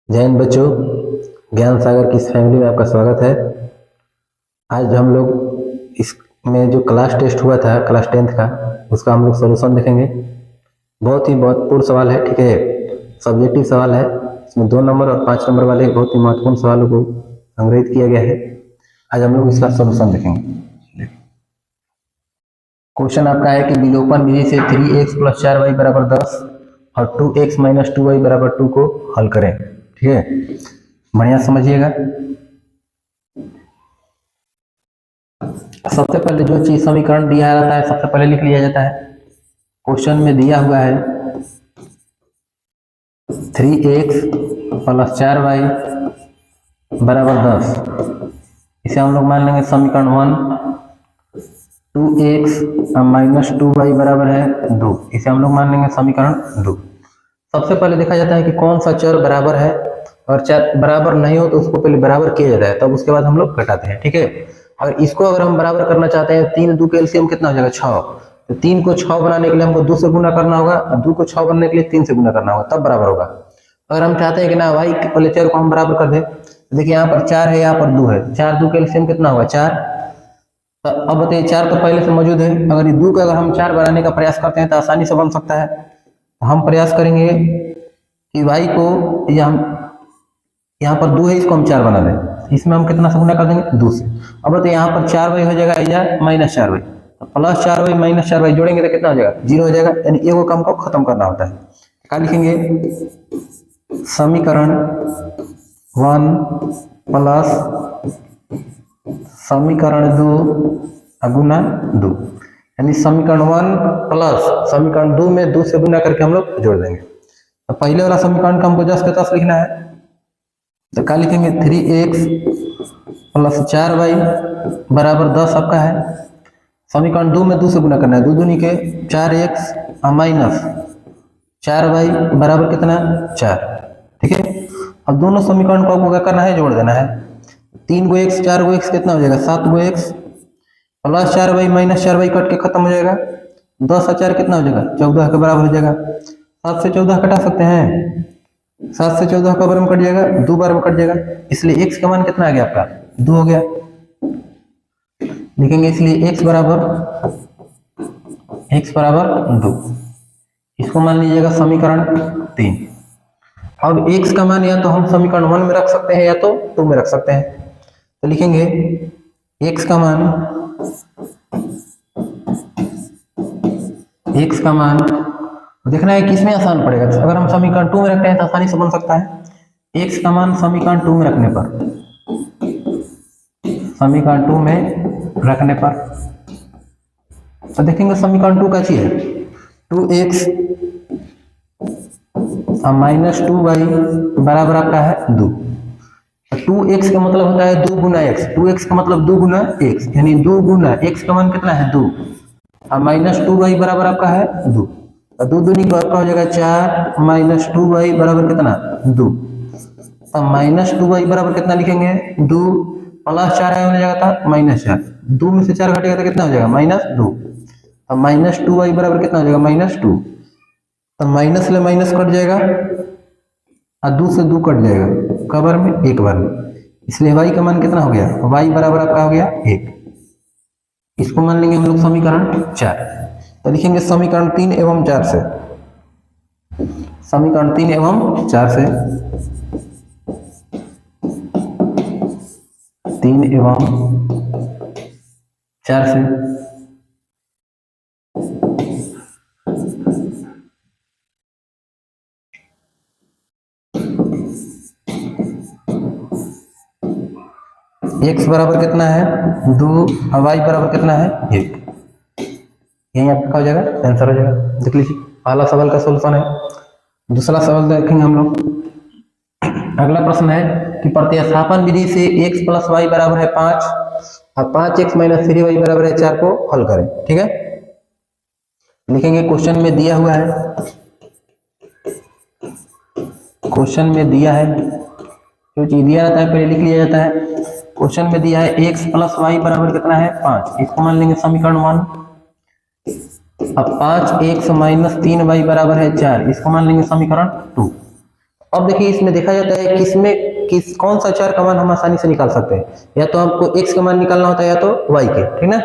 जय हिंद बच्चों, ज्ञान सागर की इस फैमिली में आपका स्वागत है। आज हम लोग इसमें जो क्लास टेस्ट हुआ था क्लास 10th का, उसका हम लोग सॉल्यूशन देखेंगे। बहुत ही महत्वपूर्ण सवाल है, ठीक है। सब्जेक्टिव सवाल है, इसमें 2 नंबर और 5 नंबर वाले बहुत ही महत्वपूर्ण सवालों को संग्रहित किया गया है। आज हम लोग इसका सॉल्यूशन देखेंगे। क्वेश्चन आपका है कि विलोपन विधि से 3x + 4y = 10 और 2x - 2y = 2 को हल करें। ठीक है, बढ़िया समझिएगा। सबसे पहले जो चीज समीकरण दिया रहता है सबसे पहले लिख लिया जाता है। क्वेश्चन में दिया हुआ है 3x + 4y = 10। इसे हम लोग मान लेंगे समीकरण 1। 2x - 2y = 2, इसे हम लोग मान लेंगे समीकरण 2। सबसे पहले देखा जाता है कि कौन सा चर बराबर है, और चर बराबर नहीं हो तो उसको पहले बराबर किया जाता है, तब उसके बाद हम लोग घटाते हैं। ठीक है, और इसको अगर हम बराबर करना चाहते हैं, 3 2 के एलसीएम कितना हो जाएगा 6। तो 3 को 6 बनाने के लिए हमको 2 से गुना करना होगा, और 2 को 6 बनाने के लिए 3 से गुना करना होगा, तब बराबर होगा। अगर हम चाहते हैं कि ना y के पहले चर को हम बराबर कर दें, तो देखिए यहाँ पर 4 है, यहाँ पर 2 है, 4 2 के एलसीएम कितना होगा 4। तो अब बताइए 4 तो पहले से मौजूद है, अगर 2 का अगर हम 4 बनाने का प्रयास करते हैं तो आसानी से बन सकता है। तो हम प्रयास करेंगे कि y को यहाँ पर 2 है, इसको हम 4 बना दें, इसमें हम कितना से गुना कर देंगे 2 से। अब तो यहाँ पर 4y हो जाएगा या -4y, तो +4y - 4y जोड़ेंगे तो कितना हो जाएगा 0 हो जाएगा, यानी एगो काम को खत्म करना होता है। क्या लिखेंगे, समीकरण 1 प्लस समीकरण 2 गुना 2, यानी समीकरण 1 प्लस समीकरण 2 में 2 से गुना करके हम लोग जोड़ देंगे। तो पहले वाला समीकरण का हमको 10 के 10 लिखना है, तो क्या लिखेंगे 3x + 4y = 10 आपका है। समीकरण 2 में 2 से गुना करना है, 2 दूनी के 4x - 4y बराबर कितना 4। ठीक है, अब दोनों समीकरण को आपको क्या करना है, जोड़ देना है। 3 गो x 4 गो x कितना हो जाएगा 7 गो x, + 4y - 4y कट के खत्म हो जाएगा, 10 और 4 कितना हो जाएगा 14 के बराबर हो जाएगा। 7 से 14 कटा सकते हैं, 7 से 14 का बार में कट जाएगा, 2 बार में कट जाएगा, इसलिए x का मान कितना आ गया आपका 2 हो गया। लिखेंगे इसलिए x बराबर 2, इसको मान लीजिएगा समीकरण 3। अब x का मान या तो हम समीकरण 1 में रख सकते हैं या तो 2 में रख सकते हैं। तो लिखेंगे x का मान देखना है किसमें आसान पड़ेगा। अगर हम समीकरण 2 में रखते हैं तो आसानी से बन सकता है। x का मान समीकरण 2 में रखने पर, तो देखेंगे समीकरण 2 का चीज है 2x - 2y बराबर आपका है 2। 2x का मतलब होता है 2 गुना x, 2x का मतलब 2 गुना x, यानी 2 गुना x का मान कितना है 2, और -2y बराबर आपका है 2। 2 दूनी को आपका हो जाएगा 4 - 2y बराबर कितना 2। तो -2y बराबर कितना लिखेंगे 2 + 4 है, हो जाएगा था -4, 2 में से 4 घटेगा तो कितना हो जाएगा -2। तो -2y बराबर कितना हो जाएगा -2, तो माइनस ले माइनस कट जाएगा, और 2 से 2 कट जाएगा, कब बार में एक बार में, इसलिए y का मान कितना हो गया y बराबर आपका हो गया 1। इसको मान लेंगे हम लोग समीकरण 4। तो लिखेंगे समीकरण 3 एवं 4 से, समीकरण 3 एवं 4 से, 3 एवं 4 से x बराबर कितना है 2 और y बराबर कितना है 1। यही आपका हो जाएगा, आंसर हो जाएगा। देख लीजिए पहला सवाल का सॉल्यूशन है। दूसरा सवाल देखेंगे हम लोग। अगला प्रश्न है कि प्रतिस्थापन विधि से x + y = 5 और 5x - 3y = 4 को हल करें। ठीक है, लिखेंगे क्वेश्चन में दिया हुआ है, क्वेश्चन में दिया है, जो चीज दिया रहता है पहले लिख लिया जाता है। क्वेश्चन में दिया है x + y बराबर कितना है 5, इसको मान लेंगे समीकरण 1। अब 5x - 3y बराबर है 4, इसको मान लेंगे समीकरण 2। अब देखिए इसमें देखा जाता है किस कौन सा चर का मान हम आसानी से निकाल सकते हैं, या तो हमको x का मान निकालना होता है या तो y के, ठीक ना।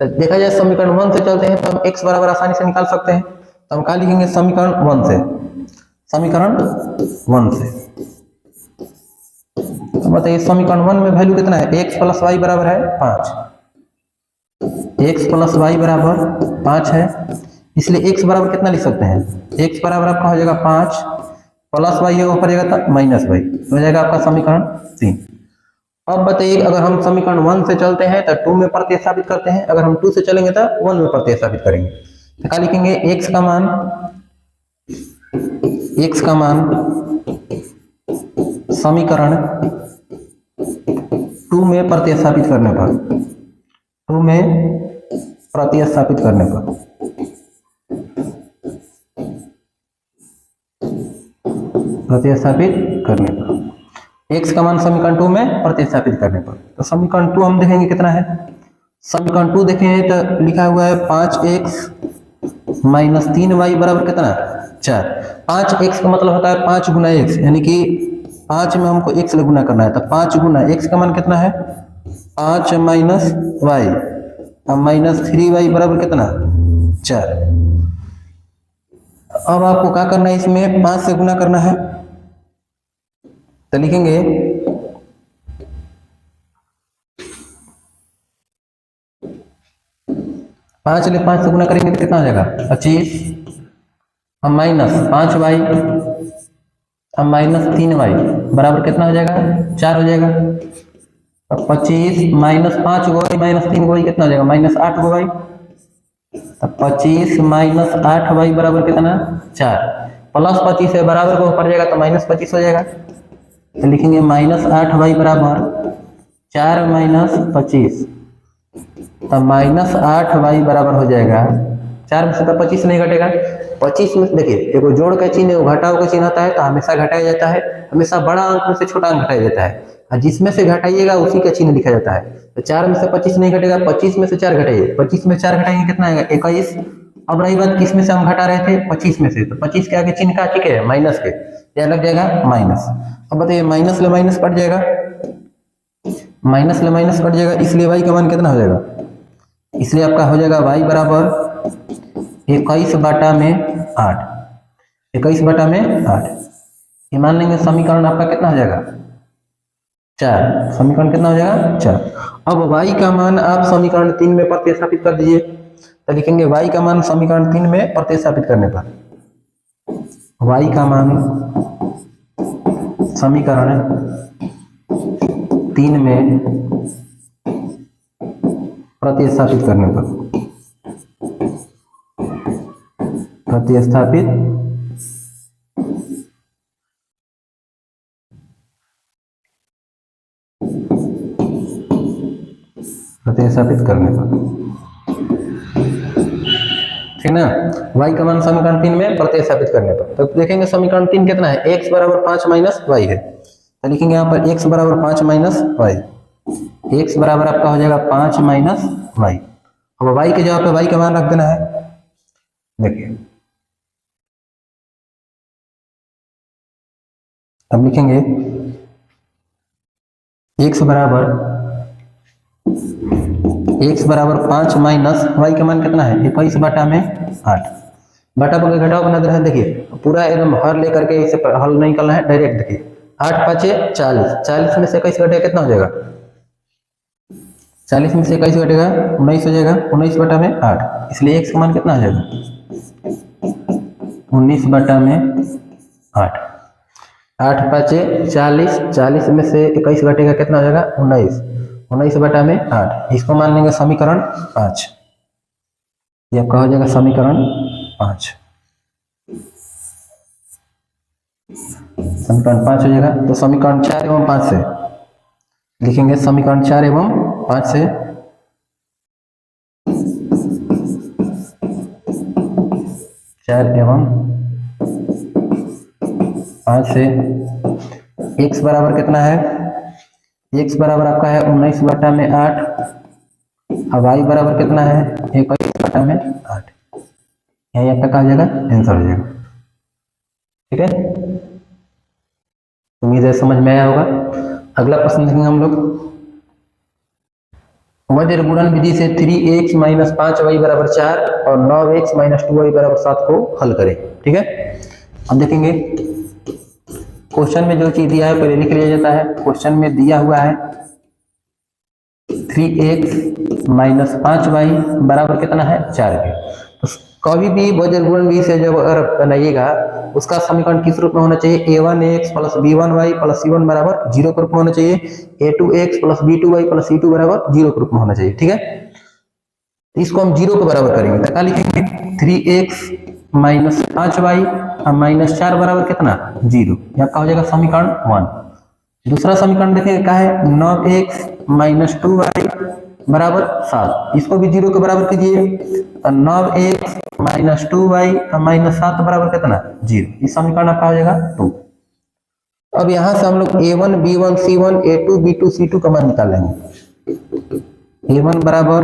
तो देखा जाए समीकरण 1 से चलते हैं तो हम x बराबर आसानी से निकाल सकते हैं। तो हम क्या लिखेंगे समीकरण 1 से, तो बताइए समीकरण 1 में वैल्यू कितना है, x प्लस वाई बराबर है 5, x प्लस वाई बराबर 5 है, इसलिए x बराबर कितना लिख सकते हैं, x बराबर आपका हो जाएगा 5 प्लस वाई है ऊपर जाएगा तो माइनस वाई, हो जाएगा आपका समीकरण 3। अब बताइए अगर हम समीकरण 1 से चलते हैं तो 2 में प्रतिस्थापित करते हैं, अगर हम 2 से चलेंगे तो 1 में प्रतिस्थापित करेंगे। तो क्या लिखेंगे x का मान समीकरण 2 में प्रतिस्थापित करने पर x का मान समीकरण 2 में प्रतिस्थापित करने पर, तो समीकरण 2 हम देखेंगे कितना है, समीकरण 2 देखें तो लिखा हुआ है 5x माइनस 3y बराबर कितना 4। 5x का मतलब होता है 5 गुना x, यानी कि 5 में हमको x से गुना करना है, तो 5 गुना x का मान कितना है 5 माइनस वाई, अब माइनस 3y बराबर कितना 4। अब आपको क्या करना है, इसमें 5 से गुना करना है, तो लिखेंगे 5 ले 5 से गुना करेंगे तो कितना हो जाएगा 25, अब माइनस 5y, अब माइनस 3y बराबर कितना हो जाएगा 4 हो जाएगा। अब 25 माइनस 5 गो y माइनस 3 गो y कितना हो जाएगा माइनस 8 गो y, तब 25 माइनस 8y बराबर कितना 4, प्लस 25 है बराबर को ऊपर जाएगा तो माइनस 25 हो जाएगा, तो लिखेंगे माइनस 8y बराबर 4 माइनस 25, तब माइनस 8y बराबर हो जाएगा 4 में से तो 25 नहीं घटेगा, 25 में देखिए देखो जोड़ का चिन्ह है घटाव का चिन्ह होता है तो हमेशा घटाया जाता है, हमेशा बड़ा अंक में से छोटा अंक घटाया जाता है, और जिसमें से घटाइएगा उसी का चिन्ह लिखा जाता है। तो 4 में से 25 नहीं घटेगा, 25 में से 4 घटाइए, 25 में 4 घटाएंगे कितना आएगा 21। अब रही बात किस में से हम घटा रहे थे 25 में से, तो 25 के आगे चिन्ह का ठीक है माइनस के, क्या लग जाएगा माइनस। अब बताइए माइनस ले माइनस कट जाएगा, इसलिए y का मान कितना हो जाएगा, इसलिए आपका हो जाएगा y बराबर 21/8, 21/8। ये मान लेंगे समीकरण आपका कितना हो जाएगा 4, समीकरण कितना हो जाएगा 4। अब y का मान आप समीकरण 3 में प्रतिस्थापित कर दीजिए, तो लिखेंगे y का मान समीकरण 3 में प्रतिस्थापित करने पर, y का मान समीकरण 3 में प्रतिस्थापित करने पर, प्रतिस्थापित करने पर, ठीक ना। y का मान समीकरण 3 में प्रतिस्थापित करने पर, तो देखेंगे समीकरण 3 कितना है x बराबर 5 माइनस वाई है, तो लिखेंगे यहाँ पर x बराबर 5 माइनस वाई, x बराबर आपका हो जाएगा 5 माइनस वाई। अब y के जगह पे y का मान रख देना है, देखिए अब लिखेंगे x बराबर 5 माइनस वाई का मान कितना है 21/8, बटा पर घटाव बना दे रहा है, देखिए पूरा एकदम हर लेकर के इसे हल नहीं करना है डायरेक्ट, देखिए 8 5 40, 40 में से 21 घटेगा कितना हो जाएगा 40 में से 21 घटेगा 19 हो जाएगा, 19/8, इसलिए x का मान कितना हो जाएगा 19/8, 8 5 40, 40 में से 21 घटेगा कितना हो जाएगा 19, 19/8, इसको मान लेंगे समीकरण 5, ये आपका हो जाएगा समीकरण 5, समीकरण 5 हो जाएगा। तो समीकरण 4 एवं 5 से लिखेंगे, समीकरण 4 एवं 5 से x बराबर कितना है, x बराबर आपका है 19/8, अब y बराबर कितना है 21/8, यही आपका कहा जाएगा आंसर हो जाएगा, ठीक है। है समझ में आया होगा। अगला प्रश्न देखेंगे हम लोग। वज्र गुणन विधि से 3x माइनस 5y बराबर 4 और 9x माइनस 2y बराबर 7 को हल करें। ठीक है, अब देखेंगे क्वेश्चन में जो चीज दिया है पहले लिख लिया जाता है। क्वेश्चन में दिया हुआ है 3x माइनस 5y बराबर कितना है 4 के। तो कभी भी वज्र गुणन विधि से जब अगर बनाइएगा उसका समीकरण किस रूप में होना चाहिए, a1x plus b1y plus c1 बराबर 0 के रूप में होना चाहिए, a2x plus b2y plus c2 बराबर 0 के रूप में होना चाहिए। ठीक है, इसको हम 0 के बराबर करेंगे तो क्या लिखेंगे 3x माइनस 5y और माइनस 4 बराबर कितना 0। यहाँ का हो जाएगा समीकरण 1। दूसरा समीकरण देखिए क्या है 9x माइनस 2y बराबर 7, इसको भी 0 के बराबर कीजिए। 9x माइनस 2y और माइनस 7 बराबर कितना 0, इस समीकरण आपका हो जाएगा 2। अब यहां से हम लोग a1 b1 c1 a2 b2 c2 का मान निकालेंगे। a1 बराबर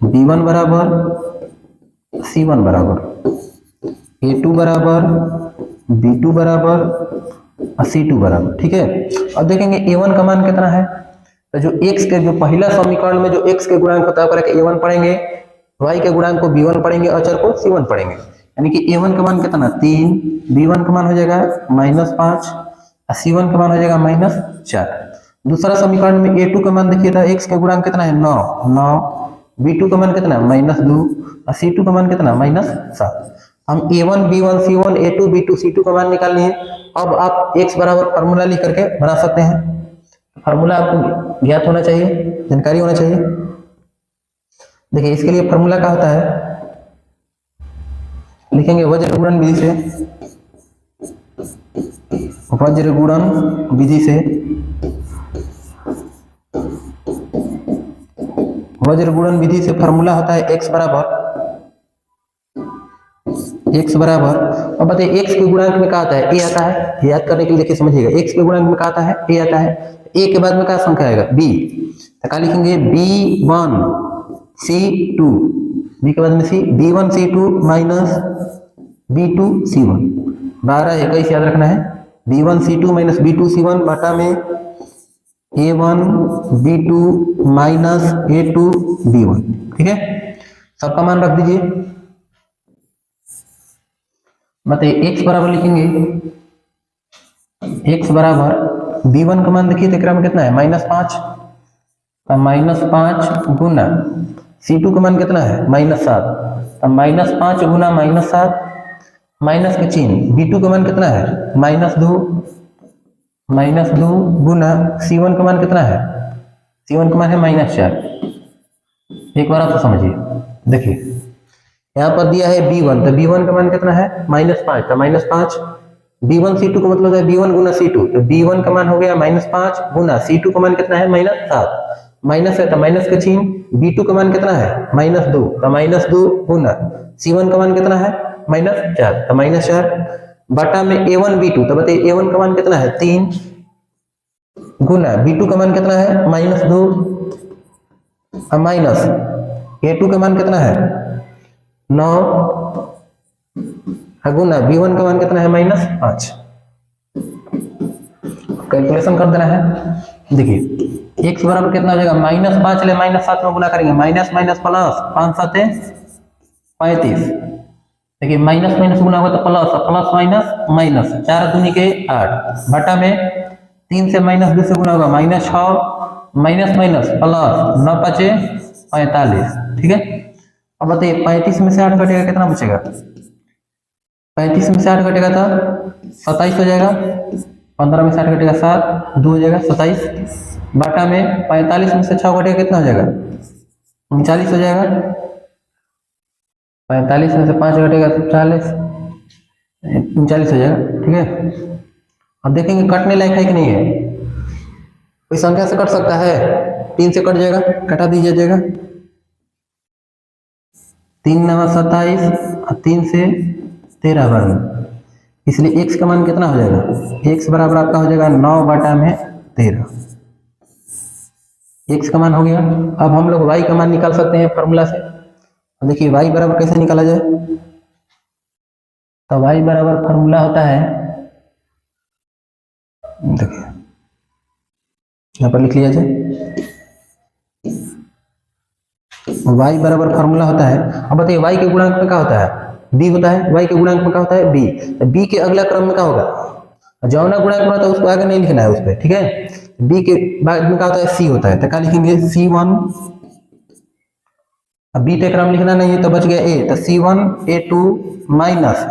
b1 बराबर c1 बराबर a2 बराबर b2 बराबर और c2 बराबर। ठीक है, अब देखेंगे a1 का मान कितना है, तो जो x के जो पहला समीकरण में जो x के गुणांक पता करके a1 पढ़ेंगे, y के गुणांक को b1 पढ़ेंगे, अचर को c1 पढ़ेंगे। यानी कि a1 का मान कितना 3, b1 का मान हो जाएगा -5 और c1 का मान हो जाएगा -4। दूसरा समीकरण में a2 का मान देखिए था, x के गुणांक कितना है 9, b2 का मान कितना -2 और c2 का मान कितना -7। हम a1 b1 c1 a2 b2 c2 का मान निकालनी है। अब आप x बराबर फॉर्मूला लिख करके बना सकते हैं। फॉर्मूला आपको ज्ञात होना चाहिए, जानकारी होना चाहिए। देखिए इसके लिए फॉर्मूला क्या होता है, लिखेंगे वज्र गुणन विधि से, वज्र गुणन विधि से वज्र गुणन विधि से फॉर्मूला होता है x बराबर। अब बताइए x के गुणांक में क्या आता है, a आता है। याद करने के लिए देखिए समझिएगा, x के गुणांक में क्या आता है a आता है, a के बाद में क्या संख्या आएगा b, तो क्या लिखेंगे b1 c2, b के बाद में c, b1 c2 minus b2 c1। 12 21 याद रखना है, b1 c2 minus b2 c1 बटा में a1 b2 minus a2 b1। ठीक है, सबका मान रख दीजिए। बताइए x बराबर लिखेंगे, x बराबर b1 का मान देखिए तो में कितना है -5, -5 गुना c2 का मान कितना है -7, -5 गुना -7 माइनस के चिन्ह, b2 का मान कितना है -2 गुना c1 का मान कितना है, c1 का मान है -4। एक बार आप समझिए, देखिए यहाँ पर दिया है b1, तो b1 का मान कितना है -5, तो -5 b1 c2 का मतलब है b1 गुना c2, तो b1 का मान हो गया -5 गुना c2 का मान कितना है -7, माइनस है तो माइनस का चिन्ह, b2 का मान कितना है -2, तो -2 गुना c1 का मान कितना है -4, तो -4 बटा में a1 b2, तो बताइए a1 का मान कितना है 3 गुना b2 का मान कितना है -2 और माइनस a2 का मान कितना है 9 गुना b1 का मान कितना है -5। कैलकुलेशन कर देना है। देखिए x बराबर कितना हो जाएगा -5 ले -7 में गुना करेंगे, माइनस माइनस प्लस 5 7 35। देखिए माइनस माइनस गुना होगा तो प्लस, प्लस माइनस माइनस, 4 दूनी के 8 बटा में 3 से -2 से गुना होगा -6 माइनस माइनस प्लस 9 5 45। ठीक है, अब बताइए 35 में से 8 घटेगा कितना बचेगा, 35 में से 8 घटेगा तो 27 हो जाएगा, 15 में से 8 घटेगा 7, 2 हो जाएगा 27 बटा में 45 में से 6 घटेगा कितना हो जाएगा 39 हो जाएगा, 45 में से 5 घटेगा तो 40 39 हो जाएगा। ठीक है, अब देखेंगे कटने लायक है कि नहीं है, कोई संख्या से कट सकता है, 3 से कट जाएगा, कटा दीजिए जाएगा 3 9 27 और 3 से 13 वर्ग, इसलिए x का मान कितना हो जाएगा, x बराबर आपका हो जाएगा 9 बटा में 13। x का मान हो गया। अब हम लोग y का मान निकाल सकते हैं फॉर्मूला से। देखिए y बराबर कैसे निकाला जाए, तो y बराबर फॉर्मूला होता है देखिए यहाँ पर लिख लिया जाए y बराबर फॉर्मूला होता है। अब बताइए y के गुणांक में क्या होता है, b होता है। y के गुणांक में क्या होता है, b। तो b के अगला क्रम में क्या होगा, जौना गुणांक में होता है उसको आगे नहीं लिखना है उस पर, ठीक है। b के बाद में क्या होता है, c होता है। तो क्या लिखेंगे, c1। अब b क्रम लिखना नहीं है तो बच गया a, तो c1 a2 माइनस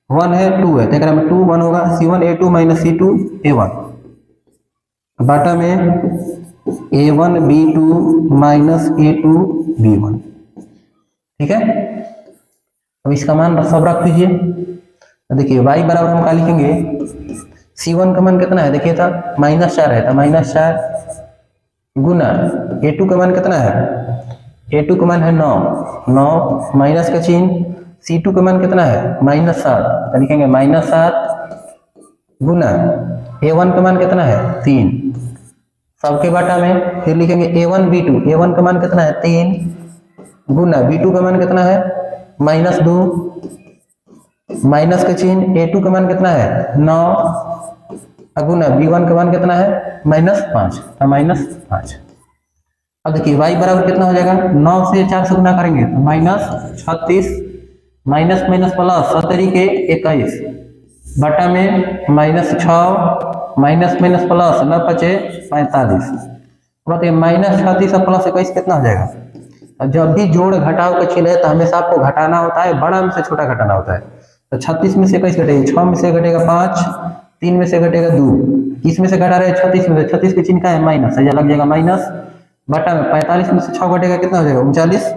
1 है 2 है, तो में 2 1 होगा, c1 a2 minus c2 a1 बाटा में a1 b2 minus a2 b1, ठीक है। अब इसका मान सब रख दीजिए। देखिए y बराबर हम क्या लिखेंगे, c1 का मान कितना है, देखिए था -4 है, तो -4 गुना a2 का मान कितना है, a2 का मान है 9 माइनस का चिन्ह, c2 का मान कितना है -7, तो लिखेंगे -7 गुना a1 का मान कितना है 3, सबके बाटा में फिर लिखेंगे a1 b2, a1 का मान कितना है 3 गुना b2 का मान कितना है -2 माइनस का चिन्ह, a2 का मान कितना है 9 गुना b1 का मान कितना है -5, तो -5। अब देखिए y बराबर कितना हो जाएगा, 9 से 4 से गुना करेंगे तो -36 माइनस माइनस प्लस 17 के 21 बटा में -6 माइनस माइनस प्लस 9 5 45। बताइए -36 और प्लस 21 कितना हो जाएगा। अब जब भी जोड़ घटाव का चिन्ह है तो हमेशा आपको घटाना होता है, बड़ा में से छोटा घटाना होता है। तो 36 में से 21 घटेगा, 6 में से घटेगा 5, 3 में से घटेगा 2, किस में से घटा रहे हैं 36 में से, 36 के चिन्ह का है माइनस, सही लग जाएगा माइनस बटा में 45 में से 6 घटेगा कितना हो जाएगा 39।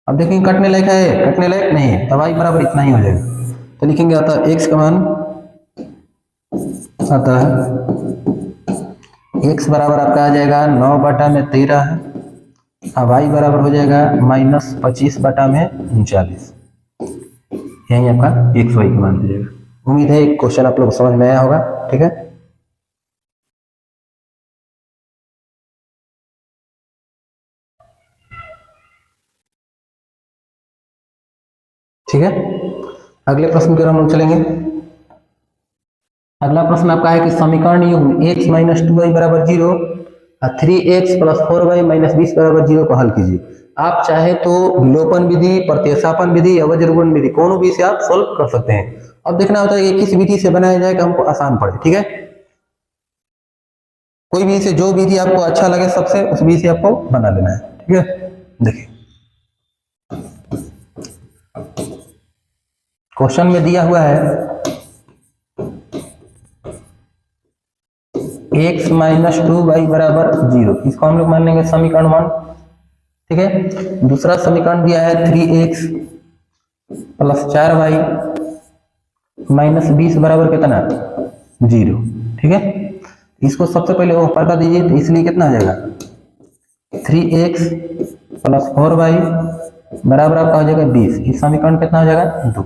अब देखेंगे कटने लायक है, कटने लायक नहीं है, तो y बराबर इतना ही हो जाएगा। तो लिखेंगे अतः x का मान, अतः x बराबर आपका आ जाएगा 9 बटा में 13 है, अब y बराबर हो जाएगा -25 बटा में 39। यही आपका x y का मान हो जाएगा। उम्मीद है क्वेश्चन आप लोग समझ में आया होगा, ठीक है। ठीक है, अगले प्रश्न की ओर हम लोग चलेंगे। अगला प्रश्न आपका है कि समीकरण युग्म x माइनस 2y बराबर 0 और 3x प्लस 4y माइनस 20 बराबर 0 को हल कीजिए। आप चाहे तो विलोपन विधि, प्रतिस्थापन विधि या वज्रगुणन विधि, कोनो भी से आप सोल्व कर सकते हैं। अब देखना होता है कि किस विधि से बनाया जाए कि हमको आसान पड़े, ठीक है। कोई भी से जो विधि आपको अच्छा लगे सबसे, उस विधि से आपको बना लेना है, ठीक है। देखिए क्वेश्चन में दिया हुआ है x माइनस 2y बराबर 0, इसको हम लोग मान लेंगे समीकरण 1, ठीक है। दूसरा समीकरण दिया है 3x प्लस 4y माइनस 20 बराबर कितना 0, ठीक है। इसको सबसे पहले ऊपर कर दीजिए, तो इसलिए कितना हो जाएगा 3x प्लस 4y बराबर आपका हो जाएगा 20। इस समीकरण कितना हो जाएगा 2।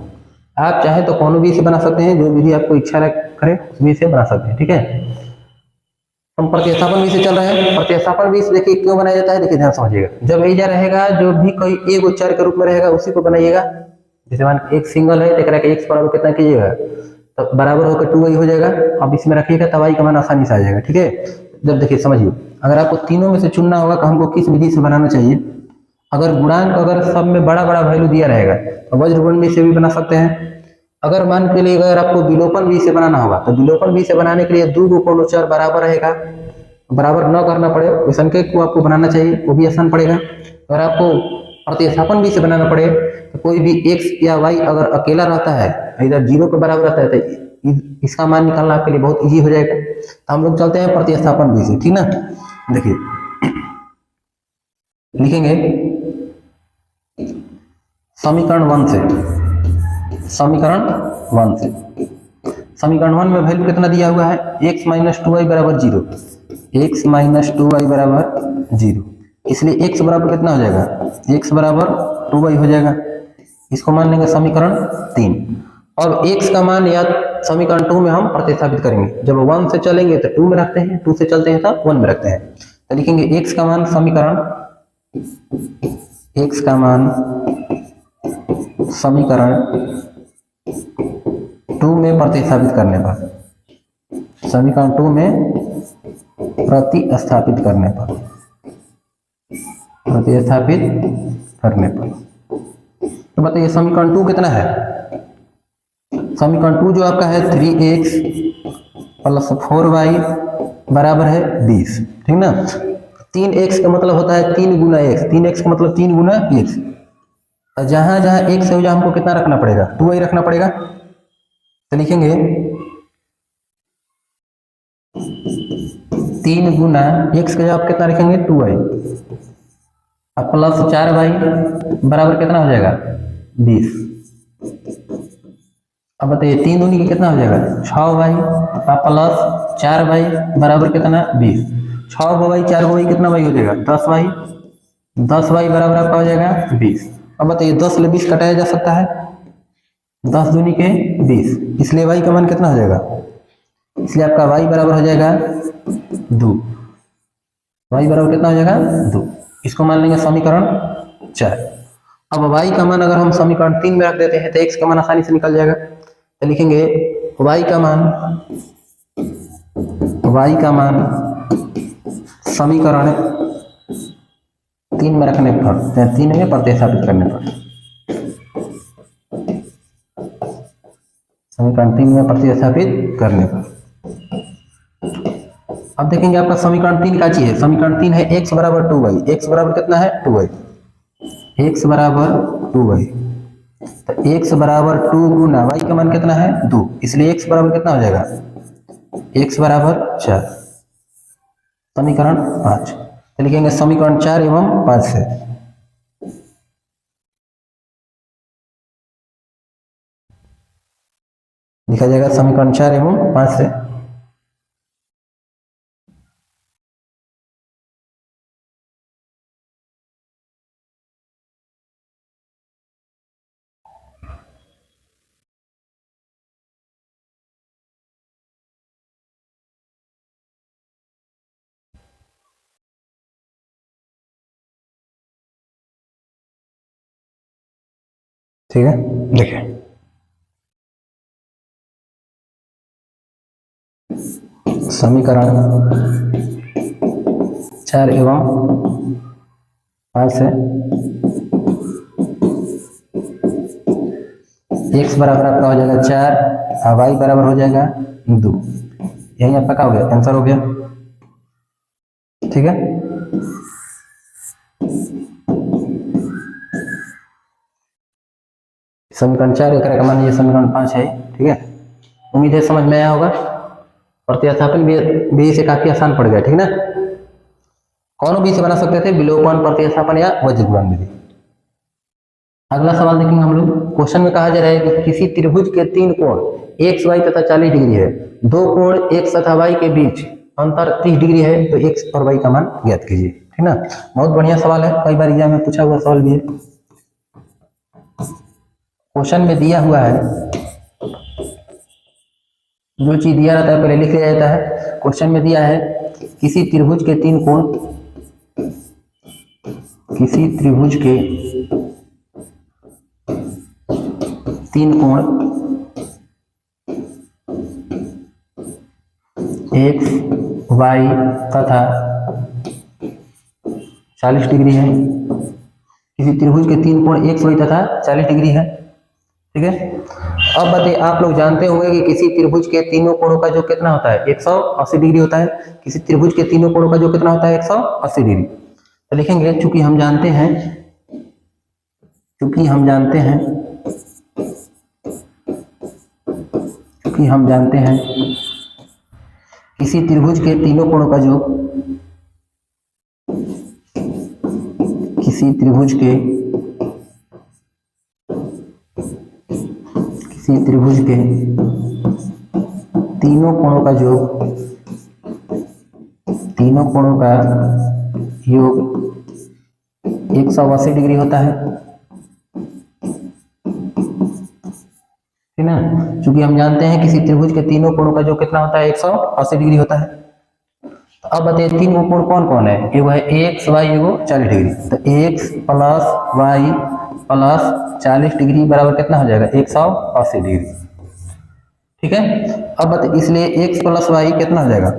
आप चाहे तो कोनो भी से बना सकते हैं, जो विधि आपको इच्छा करे उस विधि से बना सकते हैं, ठीक है। हम प्रतिस्थापन विधि से चल रहे हैं। प्रतिस्थापन विधि देखिए क्यों बनाया जाता है, देखिए ध्यान समझिएगा। जब एजा रहेगा, जो भी कोई एक उच्चार के रूप में रहेगा उसी को बनाइएगा। जैसे मान एक सिंगल है, तो x बराबर कितना कीजिएगा, तो बराबर होकर 2y हो जाएगा। अब इसमें रखिएगा तब y का मान आसानी से आ जाएगा, ठीक है। जब देखिए समझिए, अगर आपको तीनों में से चुनना होगा कि हमको किस विधि से बनाना चाहिए, अगर गुणांक अगर सब में बड़ा बड़ा वैल्यू दिया रहेगा तो वज्रगुणन विधि से भी बना सकते हैं। अगर मान के लिए अगर आपको विलोपन विधि से बनाना होगा तो विलोपन विधि से बनाने के लिए दो कोण उच्चार बराबर रहेगा, बराबर न करना पड़े वैसन के को आपको बनाना चाहिए, वो भी आसान पड़ेगा। अगर आपको प्रतिस्थापन विधि से बनाना पड़े तो कोई भी x या y अगर अकेला रहता है, इधर 0 के बराबर रहता है, तो इसका मान निकालना आपके लिए बहुत इजी हो जाएगा। तो हम लोग चलते हैं प्रतिस्थापन विधि से, ठीक ना। देखिए लिखेंगे समीकरण 1 से, समीकरण 1 से, समीकरण 1 में वैल्यू कितना दिया हुआ है x माइनस 2y बराबर 0, x माइनस 2y बराबर 0, इसलिए x बराबर कितना हो जाएगा, x बराबर 2y हो जाएगा। इसको मान लेंगे समीकरण 3। अब x का मान या समीकरण 2 में हम प्रतिस्थापित करेंगे। जब 1 से चलेंगे तो 2 में रखते हैं, 2 से चलते हैं तो 1 में रखते हैं। तो लिखेंगे x का मान समीकरण, x का मान समीकरण 2 में प्रतिस्थापित करने पर, समीकरण 2 में प्रतिस्थापित करने पर, तो बताइए समीकरण 2 कितना है? समीकरण 2 जो आपका है 3x + 4y बराबर है 20, ठीक ना। 3x का मतलब होता है 3 गुना x, 3x का मतलब 3 गुना x। जहां जहां x है हमको कितना रखना पड़ेगा? 2y रखना पड़ेगा। तो लिखेंगे 3 गुना x का जवाब कितना रखेंगे? 2y, अब प्लस 4y बराबर कितना हो जाएगा? 20। अब बताइए 3 दूनी कितना हो जाएगा? 6y प्लस 4y बराबर कितना? 20। 6y 4y कितना y हो जाएगा? 10y। 10y बराबर आपका हो जाएगा 20। अब बताइए 10 से 20 कटाया जा सकता है? 10 दूनी के 20, इसलिए y का मान कितना हो जाएगा? इसलिए आपका y बराबर हो जाएगा 2। y बराबर कितना हो जाएगा? 2। इसको मान लेंगे समीकरण 4। अब y का मान अगर हम समीकरण 3 में रख देते हैं तो x का मान आसानी से निकल जाएगा। तो लिखेंगे y का मान समीकरण 3 में रखने पर, 3 में प्रतिस्थापित करने पर, समीकरण 3 में प्रतिस्थापित करने पर। अब देखेंगे आपका समीकरण 3 क्या चाहिए? समीकरण 3 है x बराबर 2y। x बराबर कितना है? 2y। x बराबर 2y, तो x बराबर 2 गुना y का मान कितना है? 2, इसलिए x बराबर कितना हो जाएगा? x बराबर 4। समीकरण 5, तो लिखेंगे समीकरण 4 एवं 5 से लिखा जाएगा समीकरण 4 एवं 5 से। ठीक है, देखिए समीकरण 4 एवं 5 से x बराबर आपका हो जाएगा 4 और y बराबर हो जाएगा 2। यही आपका क्या हो गया? आंसर हो गया। ठीक है, समीकरण 4 एक का मान ये समीकरण 5 है। ठीक है, उम्मीद है समझ में आया होगा। प्रतिस्थापन विधि से काफी आसान पड़ गया। ठीक ना, कौन विधि से बना सकते थे? विलोपन, प्रतिस्थापन या वज्रगुणन विधि। अगला सवाल देखेंगे हम लोग। क्वेश्चन में कहा जा रहा है कि किसी त्रिभुज के 3 कोण x, y तथा 40 डिग्री है। 2 कोण x तथा y के बीच अंतर 30 डिग्री है, तो x और y का मान ज्ञात कीजिए। ठीक ना, बहुत बढ़िया सवाल है, कई बार एग्जाम में पूछा हुआ सवाल भी है। क्वेश्चन में दिया हुआ है, जो चीज दिया रहता है पहले लिख लिया जाता है। क्वेश्चन में दिया है किसी त्रिभुज के 3 कोण, किसी त्रिभुज के 3 कोण x, y तथा 40 डिग्री है। किसी त्रिभुज के 3 कोण x, y तथा 40 डिग्री है। ठीक है, अब बताइए, आप लोग जानते होंगे कि किसी त्रिभुज के तीनों कोणों का जो कितना होता है? 180 डिग्री होता है। किसी त्रिभुज के तीनों कोणों का जो कितना होता है? 180 डिग्री। तो लिखेंगे चूंकि हम जानते हैं किसी त्रिभुज के तीनों कोणों का जो तीनों कोणों का योग 180 डिग्री होता है। ठीक ना, चूंकि हम जानते हैं किसी त्रिभुज के तीनों कोणों का जो कितना होता है? 180 डिग्री होता है। तो अब बताइए 3 कोण कौन कौन है? एगो है x, y, एगो 40 डिग्री। तो x plus y plus 40 degree बराबर कितना हो जाएगा? 180 डिग्री। ठीक है। अब बता, इसलिए x प्लस वाई कितना हो जाएगा,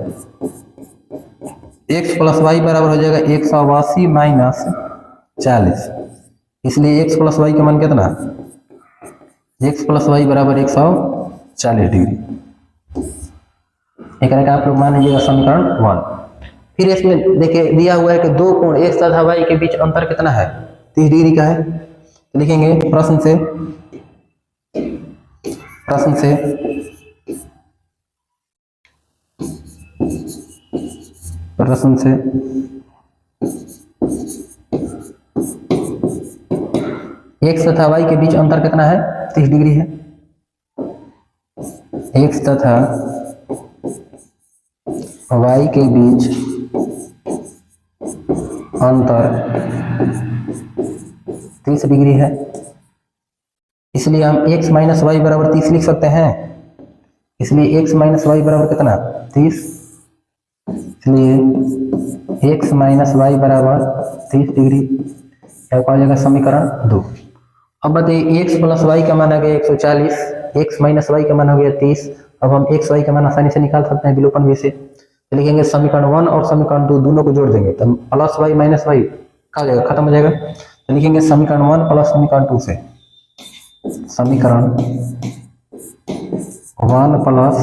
x प्लस वाई बराबर हो जाएगा 180 माइनस 40। इसलिए x प्लस वाई का मान कितना, x प्लस वाई बराबर 140 डिग्री। एक का आप लोग मान लीजिएगा समीकरण 1। फिर इसमें देखिए दिया हुआ है कि दो कोण x तथा y के बीच अंतर कितना है, 30 डिग्री का है। तो लिखेंगे प्रश्न से x तथा y के बीच अंतर कितना है, 30 डिग्री है। x तथा y के बीच अंतर 30 डिग्री है। इसलिए हम x माइनस वाई बराबर 30 लिख सकते हैं। इसलिए x माइनस वाई बराबर कितना, 30। इसलिए x माइनस वाई बराबर 30 डिग्री। क्या हो जाएगा समीकरण 2। अब बताइए x प्लस वाई का मान आ गया 140, x माइनस वाई का मान हो गया 30। अब हम x वाई का मान आसानी से निकाल सकते हैं विलोपन विधि से। तो लिखेंगे समीकरण 1 और समीकरण 2 दोनों को जोड़ देंगे तो प्लस वाई माइनस वाई क्या हो जाएगा, खत्म हो जाएगा। तो लिखेंगे समीकरण 1 प्लस समीकरण 2 से, समीकरण 1 प्लस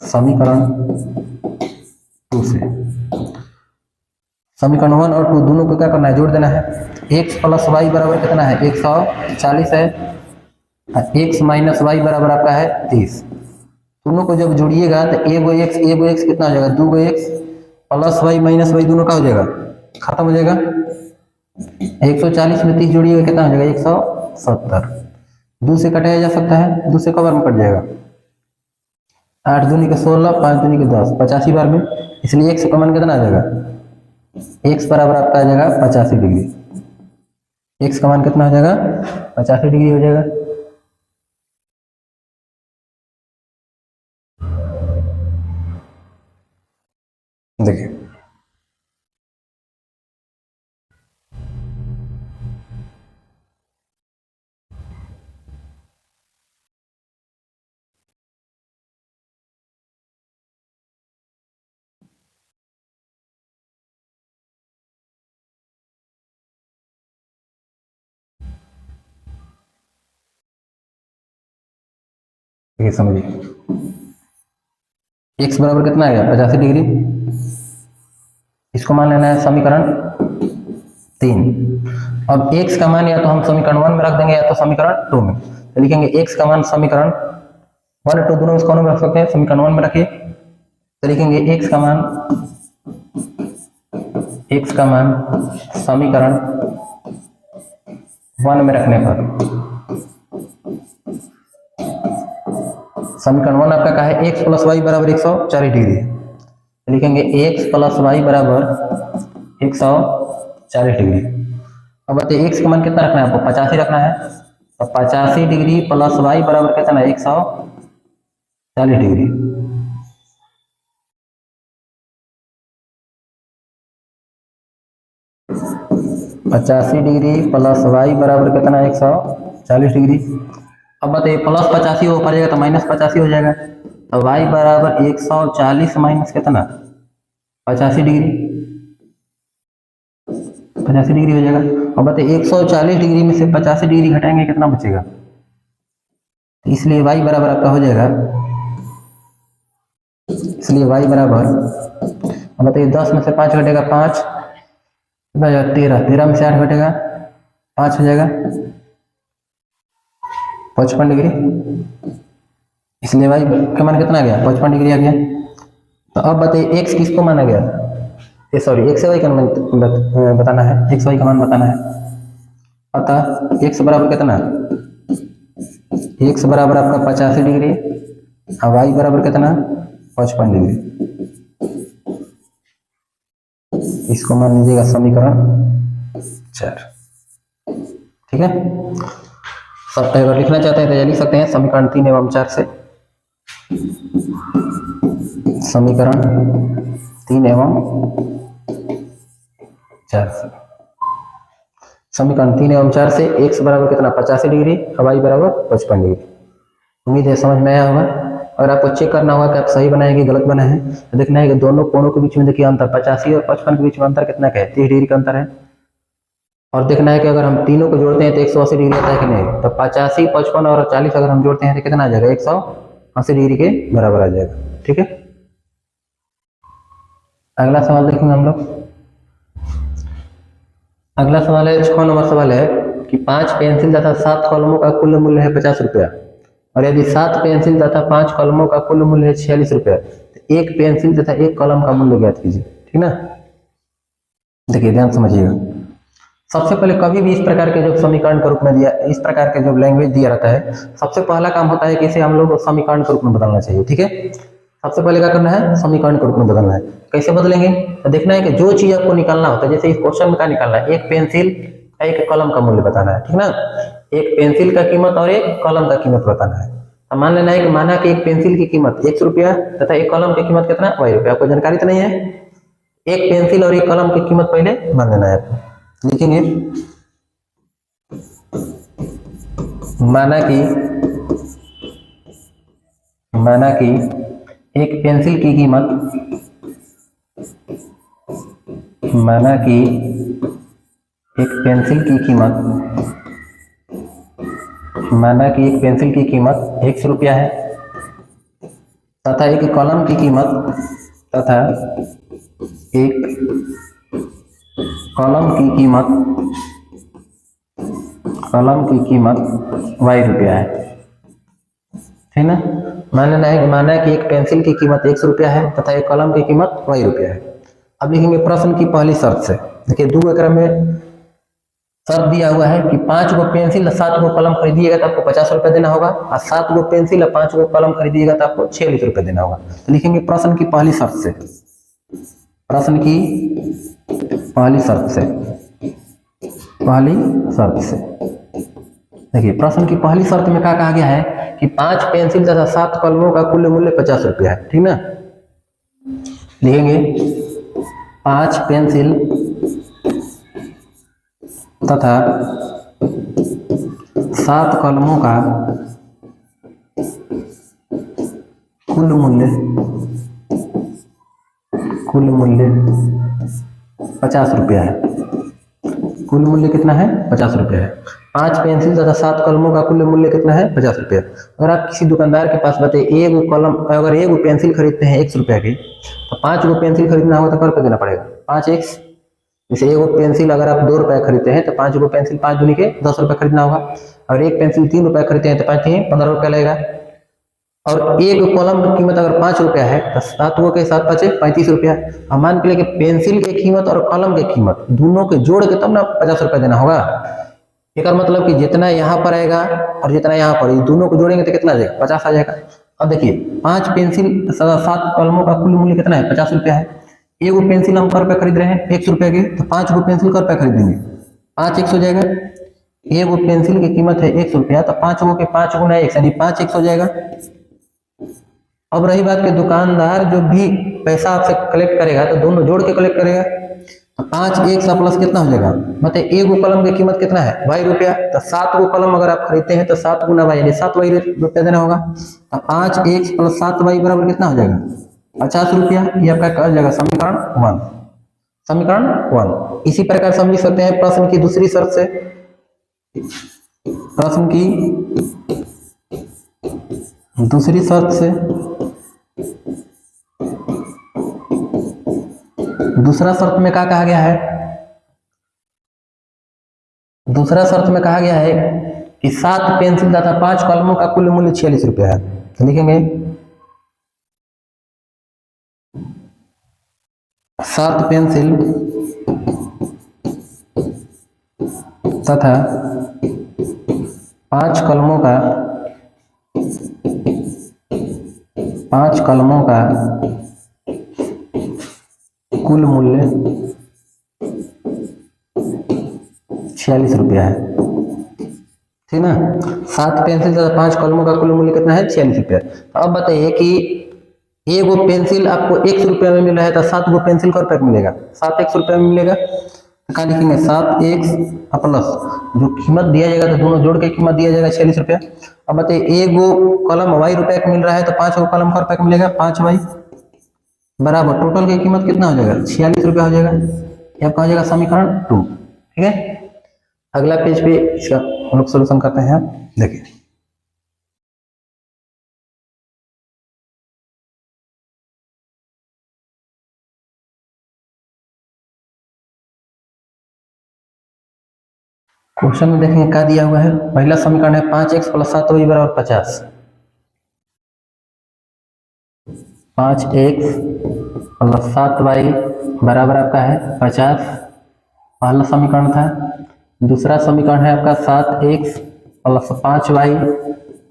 समीकरण 2 से, समीकरण 1 और 2 दोनों को क्या करना है, जोड़ देना है। x प्लस वाई बराबर कितना है, 140 है। x माइनस वाई बराबर आपका है 30। दोनों को जब जोड़िएगा तो एगो x कितना हो जाएगा, 2x plus Y minus Y दोनों का हो जाएगा, खत्म हो जाएगा। 140 में 30 जोड़िएगा कितना हो जाएगा, 170। 2 से कटाया जा सकता है, 2 से कब बार में कट जाएगा, 8 दूनी के 16, 5 दूनी के 10, 85 बार में। इसलिए x का मान कितना आ जाएगा, x बराबर आपका आ जाएगा 85 डिग्री। x का मान कितना हो जाएगा, 85 डिग्री हो जाएगा। देखिए ये समझिए, x बराबर कितना आ गया, 85 डिग्री। इसको मान लेना है समीकरण 3। अब x का मान या तो हम समीकरण 1 में रख देंगे या तो समीकरण 2 में। तो लिखेंगे x का मान समीकरण 1 और 2 दोनों में कौन में रख सकते हैं, समीकरण 1 में रखिए। तो लिखेंगे x का मान समीकरण 1 में रखने पर, समीकरण 1 आपका क्या है, x प्लस वाई बराबर 140 डिग्री है। लिखेंगे x प्लस वाई बराबर 140 डिग्री। अब बताइए x का मान कितना रखना है आपको, 85 रखना है। तो 85 डिग्री प्लस वाई बराबर कितना है, 140 डिग्री। पचासी डिग्री प्लस वाई बराबर कितना है, 140 डिग्री। अब बताइए प्लस 85 हो जाएगा तो माइनस 85 हो जाएगा। तो y बराबर 140 माइनस कितना, 85 डिग्री, 85 डिग्री हो जाएगा। अब बताइए 140 डिग्री में से 85 डिग्री घटाएंगे कितना बचेगा, इसलिए y बराबर आपका हो जाएगा, इसलिए y बराबर, अब बताइए 10 में से 5 घटेगा 5, कितना हो जाएगा 13, 13 में से 8 घटेगा 5 हो जाएगा 55 डिग्री। इसलिए y का मान कितना आ गया, 55 डिग्री आ गया। तो अब बताइए x किसको माना गया, सॉरी x y का मान बताना है, x y का मान बताना है। अतः x बराबर कितना, x बराबर आपका 85 डिग्री और y बराबर कितना, 55 डिग्री। इसको मान लीजिएगा समीकरण 4। ठीक है, सब अगर लिखना चाहते हैं तो ये लिख सकते हैं समीकरण 3 एवं 4 से, समीकरण 3 एवं 4 से, समीकरण 3 एवं 4 से x बराबर कितना, 85 डिग्री, y बराबर 55 डिग्री। उम्मीद है समझ में आया होगा। और आपको चेक करना होगा कि आप सही बनाए कि गलत बनाए हैं। तो देखना है कि दोनों कोणों के बीच में देखिए अंतर 85 और 55 के बीच में अंतर कितना का है, 30 डिग्री का अंतर है। और देखना है कि अगर हम तीनों को जोड़ते हैं तो 180 डिग्री आता है कि नहीं। तो 85, 55 और 40 अगर हम जोड़ते हैं तो कितना आ जाएगा, 180 डिग्री के बराबर आ जाएगा। ठीक है, अगला सवाल देखेंगे हम लोग। अगला सवाल है 6 नंबर सवाल है कि 5 पेंसिल तथा 7 कलमों का कुल मूल्य है 50 रुपया, और यदि 7 पेंसिल तथा 5 कलमों का कुल मूल्य है 46 रुपया, तो एक पेंसिल तथा एक कलम का मूल्य ज्ञात कीजिए। ठीक ना, देखिए ध्यान समझिएगा। सबसे पहले कभी भी इस प्रकार के जब समीकरण के रूप में दिया, इस प्रकार के जब लैंग्वेज दिया रहता है, सबसे पहला काम होता है कि इसे हम लोग समीकरण के रूप में बदलना चाहिए। ठीक है, सबसे पहले क्या करना है, समीकरण के रूप में बदलना है। कैसे बदलेंगे, तो देखना है कि जो चीज आपको निकालना होता है, जैसे इस क्वेश्चन में क्या निकालना है, एक पेंसिल एक कलम का मूल्य बताना है। ठीक ना, एक पेंसिल का कीमत और एक कलम का कीमत बताना है। अब मान लेना है कि माना कि एक पेंसिल की कीमत 100 रुपया तथा एक कलम की कीमत कितना, वही रुपया। आपको जानकारी तो नहीं है, एक पेंसिल और एक कलम की कीमत पहले मान लेना है आपको। लिखेंगे माना कि एक पेंसिल की कीमत, माना कि एक पेंसिल की कीमत 100 रुपया है तथा एक कलम की कीमत y रुपया है। ठीक ना, माना है कि एक पेंसिल की कीमत 100 रुपया है तथा एक कलम की कीमत y रुपया है। अब लिखेंगे प्रश्न की पहली शर्त से। देखिए दो क्रम में शर्त दिया हुआ है कि 5 गो पेंसिल और 7 गो कलम खरीदिएगा तो आपको 50 रुपया देना होगा, और 7 गो पेंसिल और 5 गो कलम खरीदिएगा तो आपको 46 रुपया देना होगा। तो लिखेंगे प्रश्न की पहली शर्त से, देखिए प्रश्न की पहली शर्त में क्या कहा गया है कि 5 पेंसिल तथा 7 कलमों का कुल मूल्य 50 रुपया है। ठीक ना, लिखेंगे 5 पेंसिल तथा 7 कलमों का कुल मूल्य 50 रुपया है। कुल मूल्य कितना है, 50 रुपया है। 5 पेंसिल तथा 7 कलमों का कुल मूल्य कितना है, 50 रुपया। अगर आप किसी दुकानदार के पास बताइए एक कलम, अगर एक पेंसिल खरीदते हैं 100 रुपया की, तो 5 गो पेंसिल खरीदना होगा तो क्या रुपया देना पड़ेगा, 5x। जैसे एक पेंसिल अगर आप 2 रुपया खरीदते हैं तो 5 गो पेंसिल 5 दूनी के 10 रुपया खरीदना होगा। और एक पेंसिल 3 रुपया खरीदते हैं तो 5 3 15 रुपया लगेगा। और एक कलम की कीमत अगर 5 रुपया है तो 7 गो के साथ 5 35 रुपया। अब मान के लिए कि पेंसिल की कीमत और कलम की कीमत दोनों के जोड़ के तब ना 50 रुपया देना होगा। एक मतलब कि जितना यहाँ पर आएगा और जितना यहाँ पर, दोनों को जोड़ेंगे तो कितना आ जाएगा, 50 आ जाएगा। अब देखिए 5 पेंसिल 7 कलमों का कुल मूल्य कितना है, 50 रुपया है। एक वो पेंसिल हम कर रुपया खरीद रहे हैं 100 रुपया की, तो 5 गो पेंसिल कर रुपया खरीदेंगे, 5x हो जाएगा। एक वो पेंसिल की कीमत है 100 रुपया, तो 5 गो के 5 गुना 1 यानी 5x हो जाएगा। अब रही बात कि दुकानदार जो भी पैसा आपसे कलेक्ट करेगा तो दोनों जोड़ के कलेक्ट करेगा, तो 5x प्लस कितना हो जाएगा, मतलब एक गो कलम की कीमत कितना है, y रुपया। तो 7 गो कलम अगर आप खरीदते हैं तो 7 गुना y यानी 7y रुपया देना होगा। तो 5x प्लस 7y बराबर कितना हो जाएगा, 50 रुपया। ये आपका कहा जाएगा समीकरण 1। इसी प्रकार समझ सकते हैं प्रश्न की दूसरी शर्त से। दूसरा शर्त में क्या कहा गया है, दूसरा शर्त में कहा गया है कि 7 पेंसिल तथा 5 कलमों का कुल मूल्य 46 रुपया है। तो लिखेंगे 7 पेंसिल तथा 5 कलमों का कुल मूल्य 46 रुपया है। ठीक ना, 7 पेंसिल तथा 5 कलमों का कुल मूल्य कितना है, 46 रुपया। तो अब बताइए कि एक वो पेंसिल आपको 100 रुपया में मिल रहा है तो 7 गो पेंसिल का रुपया मिलेगा, 7x रुपया में मिलेगा। क्या लिखेंगे 7x प्लस जो कीमत दिया जाएगा तो दोनों जोड़ के कीमत दिया जाएगा 46 रुपया। अब बताइए एक गो कलम y रुपए का मिल रहा है तो 5 गो कलम का रुपए का मिलेगा 5y बराबर टोटल की कीमत कितना हो जाएगा 46 रुपया हो जाएगा। ये आपका हो जाएगा समीकरण 2। ठीक है, अगला पेज पे इसका हम लोग सोल्यूशन करते हैं। देखिए क्वेश्चन में देखेंगे क्या दिया हुआ है। पहला समीकरण है 5x प्लस 7y बराबर 50। 5x प्लस 7y बराबर आपका है 50, पहला समीकरण था। दूसरा समीकरण है आपका 7x प्लस 5y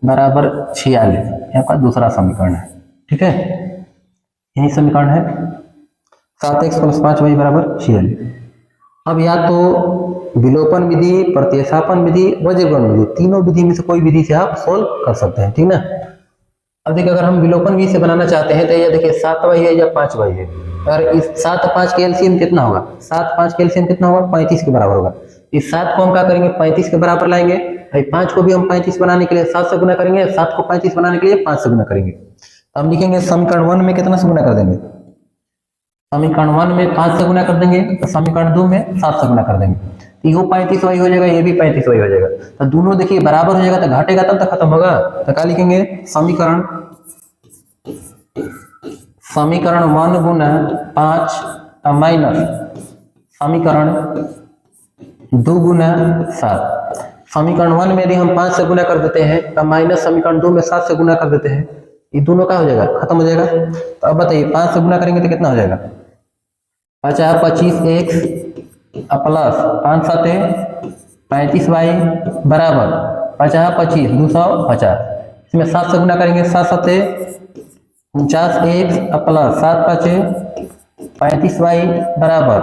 बराबर 46, ये आपका दूसरा समीकरण है। ठीक है, यही समीकरण है 7x प्लस 5y बराबर 46। अब या तो विलोपन विधि, प्रतिस्थापन विधि, वज्रगुणन विधि, तीनों विधि में से कोई विधि से आप सोल्व कर सकते हैं। ठीक ना। अब देखिए अगर हम विलोपन विधि से बनाना चाहते हैं तो ये देखिए 7y है या 5y है, और इस 7 और 5 के एलसीएम कितना होगा, 7 5 के एलसीएम कितना होगा 35 के बराबर होगा। इस 7 को हम क्या करेंगे 35 के बराबर लाएंगे, 5 को भी हम 35 बनाने के लिए 7 से गुना करेंगे, 7 को 35 बनाने के लिए 5 से गुना करेंगे। तो हम लिखेंगे समीकरण 1 में कितना से गुना कर देंगे, समीकरण 1 में 5 से गुना कर देंगे, तो समीकरण 2 में 7 से गुना कर देंगे। तो ये 35y हो जाएगा, ये भी 35y हो जाएगा। तो दोनों देखिए बराबर हो जाएगा, तो घटेगा तब तक खत्म होगा। तो क्या लिखेंगे समीकरण 1 गुना 5 माइनस समीकरण 2 गुना 7। समीकरण 1 में यदि हम 5 से गुना कर देते हैं तो माइनस समीकरण 2 में 7 से गुना कर देते हैं, ये दोनों क्या हो जाएगा खत्म हो जाएगा। तो अब बताइए 5 से गुना करेंगे तो कितना हो जाएगा 50 25x प्लस 5 7 35y बराबर 50 25 250। इसमें 7 से गुना करेंगे 7 7 49x प्लस 7 5 35y बराबर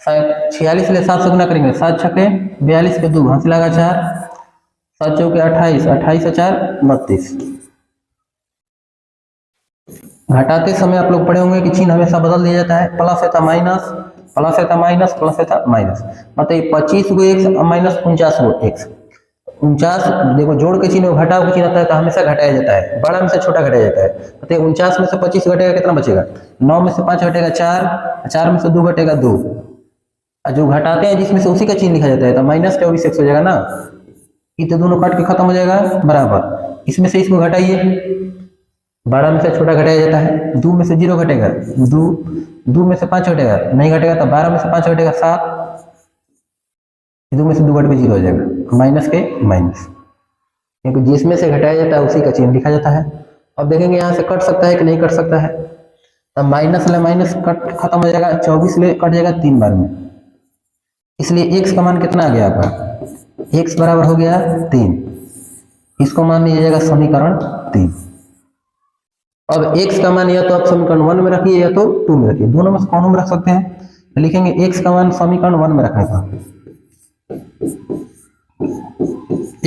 46 ले 7 से गुना करेंगे 7 6 42 के 2 हाथ लगा 4 7 चौके 28 28 से 4 32। घटाते समय आप लोग पढ़े होंगे कि चिन्ह हमेशा बदल दिया जाता है, प्लस है था माइनस, प्लस है था माइनस, प्लस है था माइनस। मतलब 25 गो एक्स माइनस 49 गो एक्स। 49 देखो जोड़ के चिन्ह घटाव के चिन्ह आता है तो हमेशा घटाया जाता है, बड़ा में से छोटा घटाया जाता है। मतलब 49 में से 25 घटेगा कितना बचेगा 9 में से 5 घटेगा 4, 4 में से 2 घटेगा 2। जो घटाते हैं जिसमें से उसी का चिन्ह लिखा जाता है तो माइनस 24x हो जाएगा ना, ये तो दोनों काट के खत्म हो जाएगा बराबर। इसमें से इसको घटाइए, बड़ा में से छोटा घटाया जाता है, 2 में से 0 घटेगा 2 में से 5 घटेगा नहीं घटेगा, तो 12 में से 5 घटेगा 7, 2 में से 2 घट के 0 हो जाएगा, माइनस के माइनस, क्योंकि जिसमें से घटाया जाता है उसी का चिन्ह लिखा जाता है। अब देखेंगे यहाँ से कट सकता है कि नहीं कट सकता है, तब माइनस ले माइनस कट खत्म हो जाएगा, 24 ले कट जाएगा 3 बार में, इसलिए x का मान कितना आ गया आपका, x बराबर हो गया 3। इसको मान लिया जाएगा समीकरण 3। अब x का मान या तो आप समीकरण 1 में रखिए या तो 2 में रखिए, दोनों में से कौन में रख सकते हैं। तो लिखेंगे x का मान समीकरण 1 में रखने का,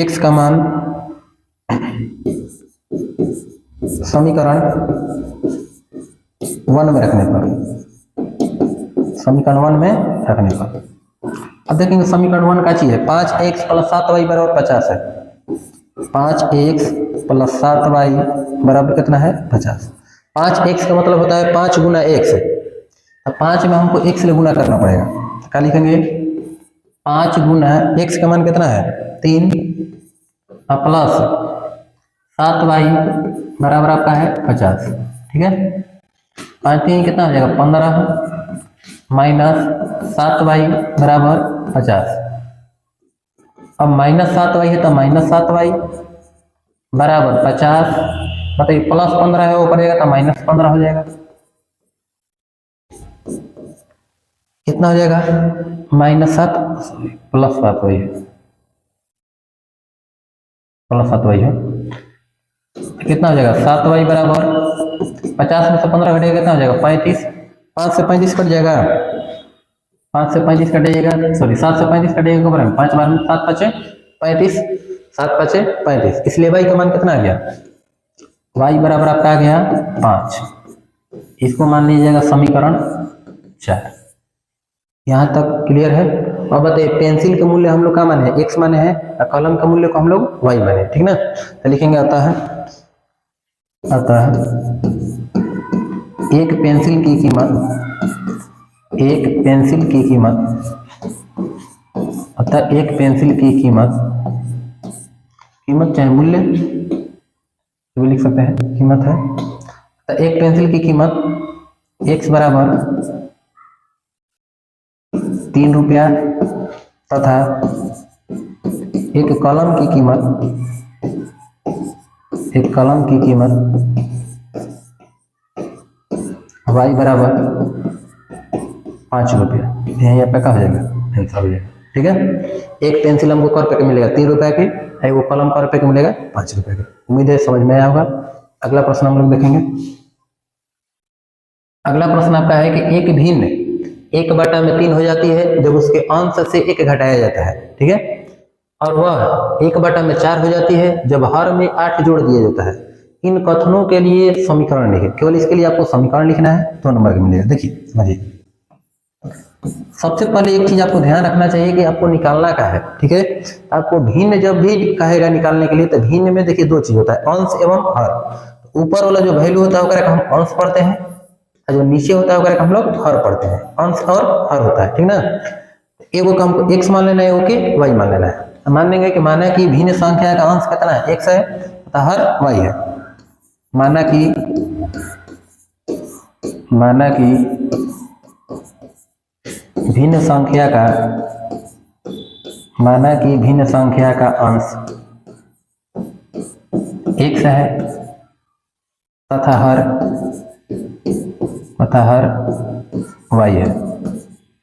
x का मान समीकरण 1 में रखने पर, समीकरण 1 में रखने पर। अब देखेंगे समीकरण 1 का चीज है 5x प्लस 7y बराबर 50 है, 5x प्लस 7y बराबर कितना है 50। 5x का मतलब होता है 5 गुना x, अब 5 में हमको x ले गुना करना पड़ेगा। क्या लिखेंगे 5 गुना x का मान कितना है 3 प्लस 7y बराबर आपका है 50। ठीक है, 5 3 कितना हो जाएगा 15 माइनस 7y बराबर 50। अब माइनस 7y है तो माइनस 7y बराबर 50, बताइए प्लस 15 है ऊपर जाएगा तो माइनस 15 हो जाएगा, कितना हो जाएगा माइनस 7 प्लस 7y है, प्लस 7y है, कितना हो जाएगा 7y बराबर 50 में से 15 घटेगा कितना हो जाएगा 35, 5 से 35 कट जाएगा, 5 से 35 कटेगा, सॉरी 7 से 35 कटेगा बराबर 5 बार में 7 5 35, 7 5 35, इसलिए y का मान कितना आ गया, y बराबर आपका आ गया 5। इसको मान लीजिएगा समीकरण 4। यहाँ तक क्लियर है। और बताइए पेंसिल के मूल्य हम लोग का माने x माने है और कलम का मूल्य को हम लोग y माने, ठीक ना। तो लिखेंगे आता है एक पेंसिल की कीमत अतः एक पेंसिल की कीमत चाहे मूल्य भी लिख सकते हैं, कीमत है। तो एक पेंसिल की कीमत x बराबर 3 रुपया तथा एक कलम की कीमत y बराबर 5 रुपया। यहाँ पे क्या हो जाएगा, आंसर हो जाएगा, ठीक है। एक पेंसिल हमको कै रुपये की मिलेगा, 3 रुपये की, और वो कलम कै रुपये की मिलेगा, 5 रुपये की। उम्मीद है समझ में आया होगा। अगला प्रश्न हम लोग देखेंगे। अगला प्रश्न आपका है कि एक भिन्न 1/3 हो जाती है जब उसके अंश से 1 घटाया जाता है, ठीक है। और वह 1/4 हो जाती है जब हर में 8 जोड़ दिया जाता है। इन कथनों के लिए समीकरण लिखें। केवल इसके लिए आपको समीकरण लिखना है, 2 नंबर का मिलेगा। देखिए समझिए, सबसे पहले एक चीज आपको ध्यान रखना चाहिए कि आपको निकालना का है, ठीक है। आपको भिन्न जब भी कहेगा निकालने के लिए, तो भिन्न में देखिए 2 चीज होता है, अंश एवं हर। ऊपर वाला जो वैल्यू होता है वगैरह हम अंश पढ़ते हैं, और जो नीचे होता है वगैरह हम लोग हर पढ़ते हैं। अंश और हर होता है, ठीक ना। एगो को हमको x मान लेना है, एगो के y मान लेना है। मान लेंगे कि माना कि भिन्न संख्या का अंश कितना है, x है तथा हर y है। माना कि भिन्न संख्या का अंश x है तथा हर y है,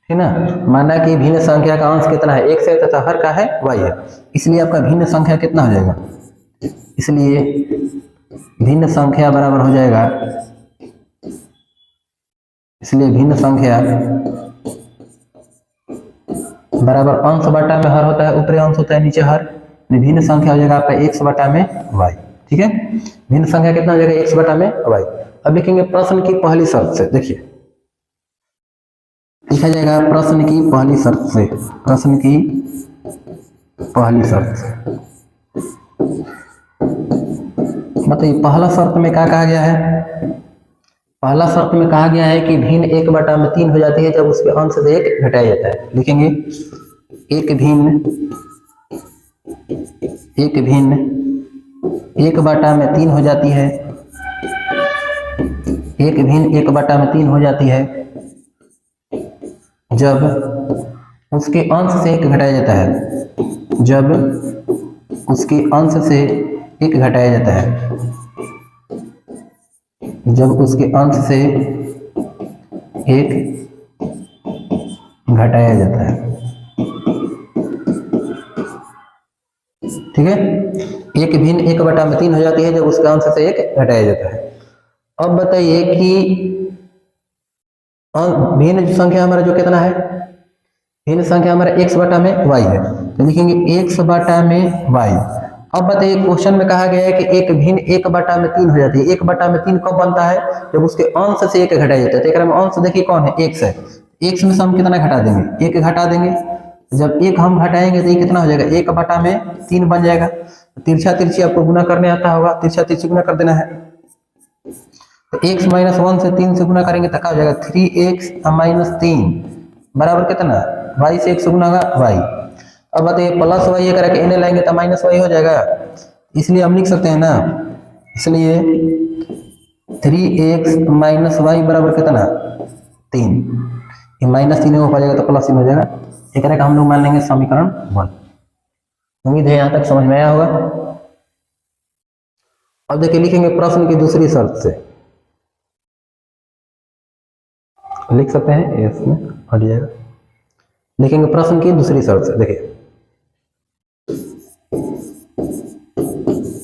ठीक ना। माना कि भिन्न संख्या का अंश कितना है, x है तथा हर का है y है। इसलिए आपका भिन्न संख्या कितना हो जाएगा, इसलिए भिन्न संख्या बराबर हो जाएगा, इसलिए भिन्न संख्या बराबर अंश बटा में हर होता है, ऊपरी अंश होता है नीचे हर। भिन्न संख्या हो जाएगा आपका x बटा में y, ठीक है। भिन्न संख्या कितना हो जाएगा, x बटा में y। अब लिखेंगे प्रश्न की पहली शर्त से। देखिए लिखा जाएगा प्रश्न की पहली शर्त से। बताइए पहला शर्त में क्या कहा गया है। पहला शर्त में कहा गया है कि भिन्न 1/3 हो जाती है जब उसके अंश से 1 घटाया जाता है। लिखेंगे एक भिन्न 1/3 हो जाती है, एक भिन्न 1/3 हो जाती है जब उसके अंश से 1 घटाया जाता है, जब उसके अंश से 1 घटाया जाता है, जब उसके अंश से 1 घटाया जाता है, ठीक है। एक भिन्न 1/3 हो जाती है जब उसके अंश से 1 घटाया जाता है। अब बताइए कि भिन्न संख्या हमारा जो कितना है, भिन्न संख्या हमारा x बटा में y है, तो लिखेंगे x बटा में y। अब बताइए क्वेश्चन में कहा गया है कि एक भिन्न 1/3 हो जाती है। 1/3 कब बनता है, जब उसके अंश से 1 घटाया जाता है। तो एक में अंश देखिए कौन है, x है। x में से हम कितना घटा देंगे, 1 घटा देंगे। जब 1 हम घटाएंगे तो ये कितना हो जाएगा, 1/3 बन जाएगा। तिरछा तिरछी आपको गुना करने आता होगा, तिरछा तिरछी गुना कर देना है। तो x - 1 से 3 से गुना करेंगे तो क्या हो जाएगा, 3x - 3 बराबर कितना, y से 1 से गुना होगा y। अब बताइए प्लस y ये करके इन्हें लाएंगे तो माइनस y हो जाएगा। इसलिए हम लिख सकते हैं ना, इसलिए 3x - y बराबर कितना, 3। ये -3 हो जाएगा तो +3 हो जाएगा। एक का हम लोग मान लेंगे समीकरण 1। उम्मीद है यहाँ तक समझ में आया होगा। अब देखिए लिखेंगे प्रश्न की दूसरी शर्त से। लिख सकते हैं इसमें हट जाएगा। लिखेंगे प्रश्न की दूसरी शर्त से। देखिए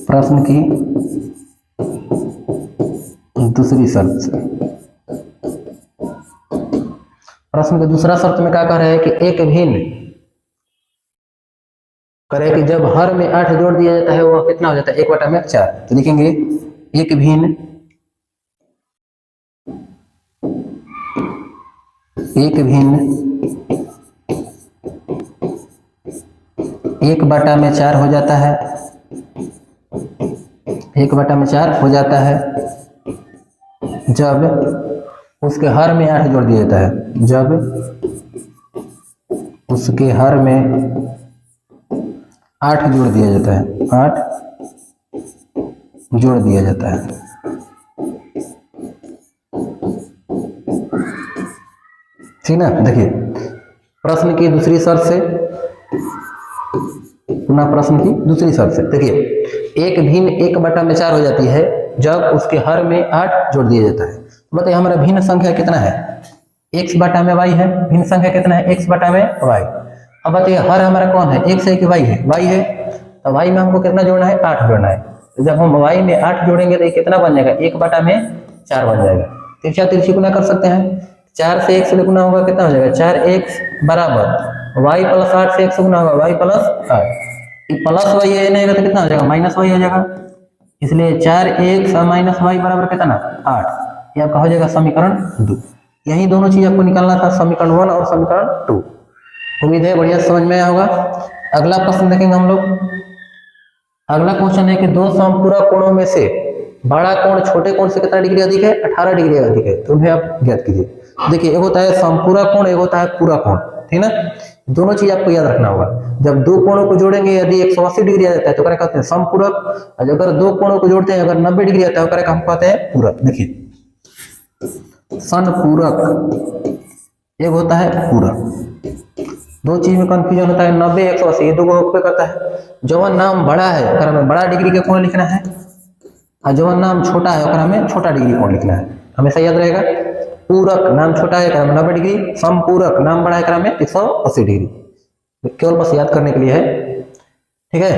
प्रश्न की दूसरी शर्त से, प्रश्न के दूसरा शर्त में क्या कह रहे हैं कि एक भिन्न करे कि जब हर में 8 जोड़ दिया जाता है वो कितना हो जाता है, 1/4। तो लिखेंगे एक भिन्न 1 1/4 हो जाता है, 1/4 हो जाता है जब उसके हर में 8 जोड़ दिया जाता है, जब उसके हर में 8 जोड़ दिया जाता है, 8 जोड़ दिया जाता है। ठीक ना। देखिए प्रश्न की दूसरी शर्त से, पुनः प्रश्न की दूसरी शर्त से देखिए, एक भिन्न 1/4 हो जाती है जब उसके हर में 8 जोड़ दिया जाता है। तो बताइए हमारा भिन्न संख्या कितना है, x/y है, भिन्न संख्या कितना है, x/y। अब बताइए हर हमारा कौन है, x है कि y है, y है। तो y में हमको कितना जोड़ना है, 8 जोड़ना है। तो जब हम y में 8 जोड़ेंगे तो ये कितना बन जाएगा, 1/4 बन जाएगा। तिरछा तिरछी गुना कर सकते हैं, 4 से 1 से गुना होगा कितना हो जाएगा, 4x बराबर y + 8 से 1 से गुना होगा y + 8। प्लस y है नहीं तो कितना हो जाएगा, -y हो जाएगा। इसलिए 4x और -y बराबर कितना, 8। ये आपका हो जाएगा समीकरण 2। यही दोनों चीज आपको निकालना था, समीकरण 1 और समीकरण 2। उम्मीद है बढ़िया समझ में आया होगा। अगला प्रश्न देखेंगे हम लोग। अगला क्वेश्चन है कि दो समपूरक कोणों में से बड़ा कोण छोटे कोण से कितना डिग्री अधिक है, 18 डिग्री अधिक है। तो उन्हें आप ज्ञात कीजिए। देखिए एक होता है समपूरक कोण, एक होता है पूरक कोण, ठीक ना। दोनों चीज आपको याद रखना होगा। जब दो कोणों को जोड़ेंगे यदि 180 डिग्री आ जाता है तो क्या कहते हैं, समपूरक। अगर दो कोणों को जोड़ते हैं अगर 90 डिग्री आता है तो क्या हम कहते हैं, पूरक। देखिए समपूरक एक होता है पूरक। दो चीज में कंफ्यूजन होता है, 90 180 ये दो को करता है। जवन नाम बड़ा है अगर हमें बड़ा डिग्री के कोण लिखना है, और जवन नाम छोटा है अगर हमें छोटा डिग्री कोण लिखना है। हमेशा याद रहेगा, पूरक नाम छोटा है 90 डिग्री, समपूरक नाम बड़ा है में 180 डिग्री। केवल बस याद करने के लिए है, ठीक है।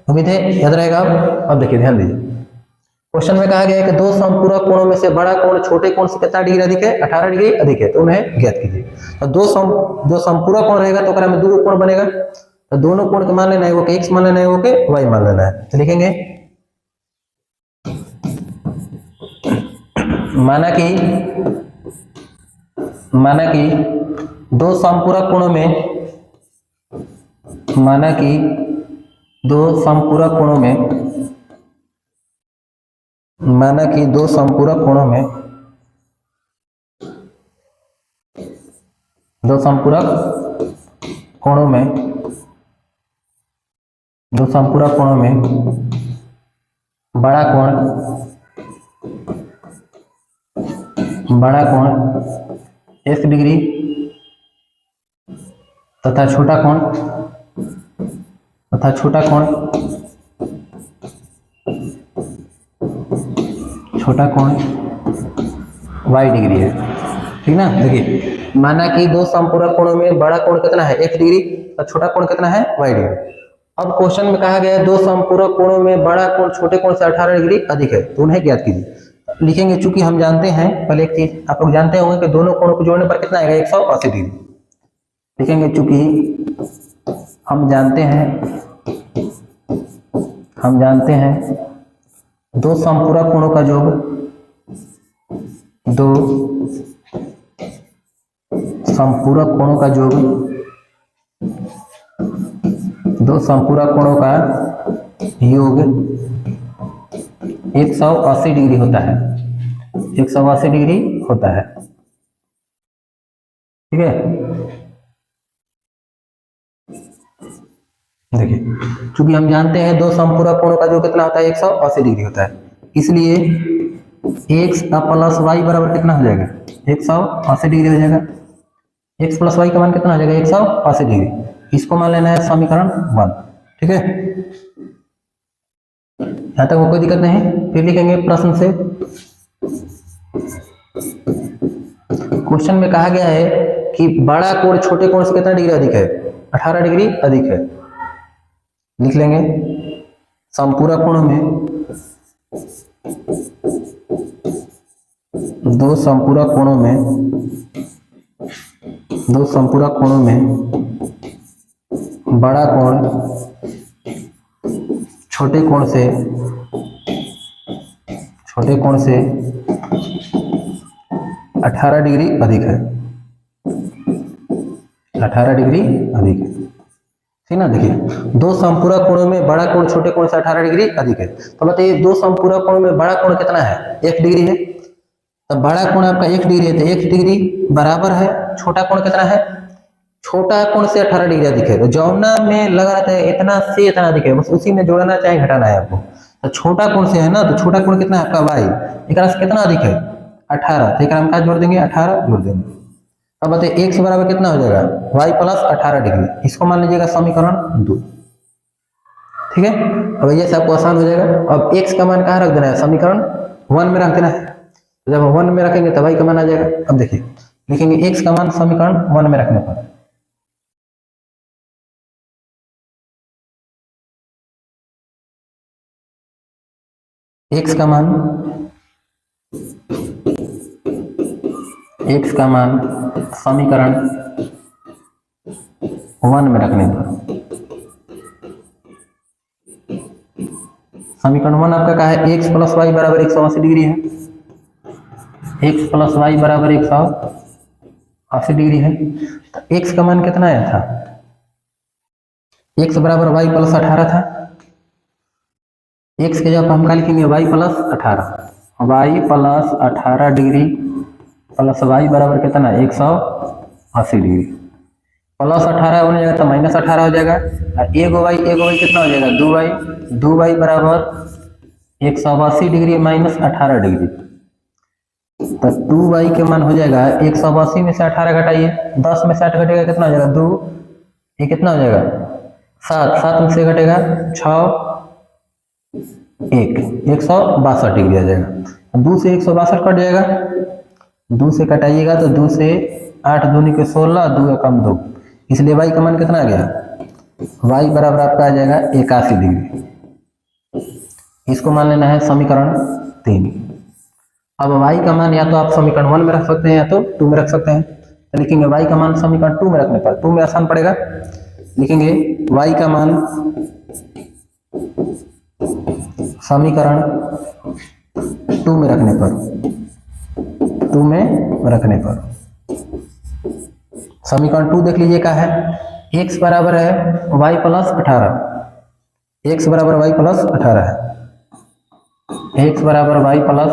उम्मीद है याद रहेगा। अब देखिए ध्यान दीजिए, क्वेश्चन में कहा गया है कि दो समपूरक कोणों में से बड़ा कोण छोटे कोण से कितना डिग्री अधिक है, 18 डिग्री अधिक है। तो उन्हें ज्ञात कीजिए। तो दो समपूरक कोण रहेगा तो में दो कोण बनेगा। तो दोनों कोण के मान लेना है, वो के x मान लेना है, वो के y मान लेना है। तो लिखेंगे माना कि दो समपूरक कोणों में, माना कि दो समपूरक कोणों में, माना कि दो समपूरक कोणों में, दो समपूरक कोणों में, दो समपूरक कोणों में बड़ा कोण 1 डिग्री तथा छोटा कोण y डिग्री है, ठीक ना। देखिए माना कि दो समपूरक कोणों में बड़ा कोण कितना है, 1 डिग्री और छोटा कोण कितना है, y डिग्री। अब क्वेश्चन में कहा गया है दो समपूरक कोणों में बड़ा कोण छोटे कोण से 18 डिग्री अधिक है। तो उन्हें ज्ञात कीजिए। लिखेंगे चूंकि हम जानते हैं, पहले एक चीज आप लोग जानते होंगे कि दोनों कोणों को जोड़ने पर कितना आएगा, 180 डिग्री। लिखेंगे चूंकि हम जानते हैं दो समपूरक कोणों का योग, दो समपूरक कोणों का योग, दो समपूरक कोणों का योग 180 डिग्री होता है, 180 डिग्री होता है, ठीक है। देखिए क्योंकि हम जानते हैं दो समपूरक कोणों का जो कितना होता है, 180 डिग्री होता है, इसलिए x + y बराबर कितना हो जाएगा, 180 डिग्री हो जाएगा। x + y का मान कितना हो जाएगा, 180 डिग्री। इसको मान लेना है समीकरण 1, ठीक है। यहां तक वो कोई दिक्कत नहीं। फिर लिखेंगे प्रश्न से। क्वेश्चन में कहा गया है कि बड़ा कोण छोटे कोण से कितना डिग्री अधिक है, 18 डिग्री अधिक है। लिख लेंगे समपूरक कोणों में, दो समपूरक कोणों में बड़ा कोण छोटे कोण से 18 डिग्री अधिक है, 18 डिग्री अधिक है। ठीक ना। देखिए दो समपूरक कोणों में बड़ा कोण छोटे कोण से 18 डिग्री अधिक है। तो बताइए दो समपूरक कोणों में बड़ा कोण कितना है? 1 डिग्री है। तो बड़ा कोण आपका 1 डिग्री है, तो 1 डिग्री बराबर है छोटा कोण कितना है? छोटा कोण से 18 डिग्री अधिक है। तो जौना में लगा रहता है इतना से इतना अधिक है, बस उसी में जोड़ना चाहे घटाना है आपको। तो छोटा कोण से है ना, तो छोटा कोण कितना है आपका y, एक से कितना अधिक है? 18। तो एक हम क्या जोड़ देंगे? 18 जोड़ देंगे। अब बताइए x बराबर कितना हो जाएगा? y plus 18 degree. इसको मान लीजिएगा समीकरण 2। ठीक है, अब ये आपको आसान हो जाएगा। अब x का मान कहाँ रख देना है? समीकरण 1 में रख देना है। तो जब 1 में रखेंगे तब y का मान आ जाएगा। अब देखिए लिखेंगे x का मान समीकरण 1 में रखने पर x का मान समीकरण 1 में रखने पर समीकरण 1 आपका क्या है? x प्लस वाई बराबर 180 डिग्री है। x प्लस वाई बराबर 180 डिग्री है। तो x का मान कितना आया था? x बराबर वाई प्लस 18 था। x के जगह हम क्या लिखेंगे? y plus 18। y plus 18 degree plus y बराबर कितना? 180 डिग्री। प्लस 18 होने जाएगा तो माइनस 18 हो जाएगा। एगो y कितना हो जाएगा? 2y। 2y बराबर 180 डिग्री माइनस 18 डिग्री। तो 2y के मान हो जाएगा 180 में से 18 घटाइए, 10 में से 8 घटेगा कितना हो जाएगा? 2। ये कितना हो जाएगा? 7। 7 में से घटेगा 6 1 162 डिग्री आ जाएगा। 2 से 162 कट जाएगा। 2 से कटाइएगा तो 2 से 8 दूनी के 16, 2 कम 2, इसलिए y का मान कितना आ गया? y बराबर आपका आ जाएगा 81 डिग्री। इसको मान लेना है समीकरण 3। अब y का मान या तो आप समीकरण 1 में रख सकते हैं या तो 2 में रख सकते हैं। तो लिखेंगे y का मान समीकरण 2 में रखने पर 2 में आसान पड़ेगा। लिखेंगे y का मान समीकरण 2 में रखने पर समीकरण 2 देख लीजिए क्या है? x बराबर है y प्लस 18। x बराबर y प्लस 18 है। x बराबर y प्लस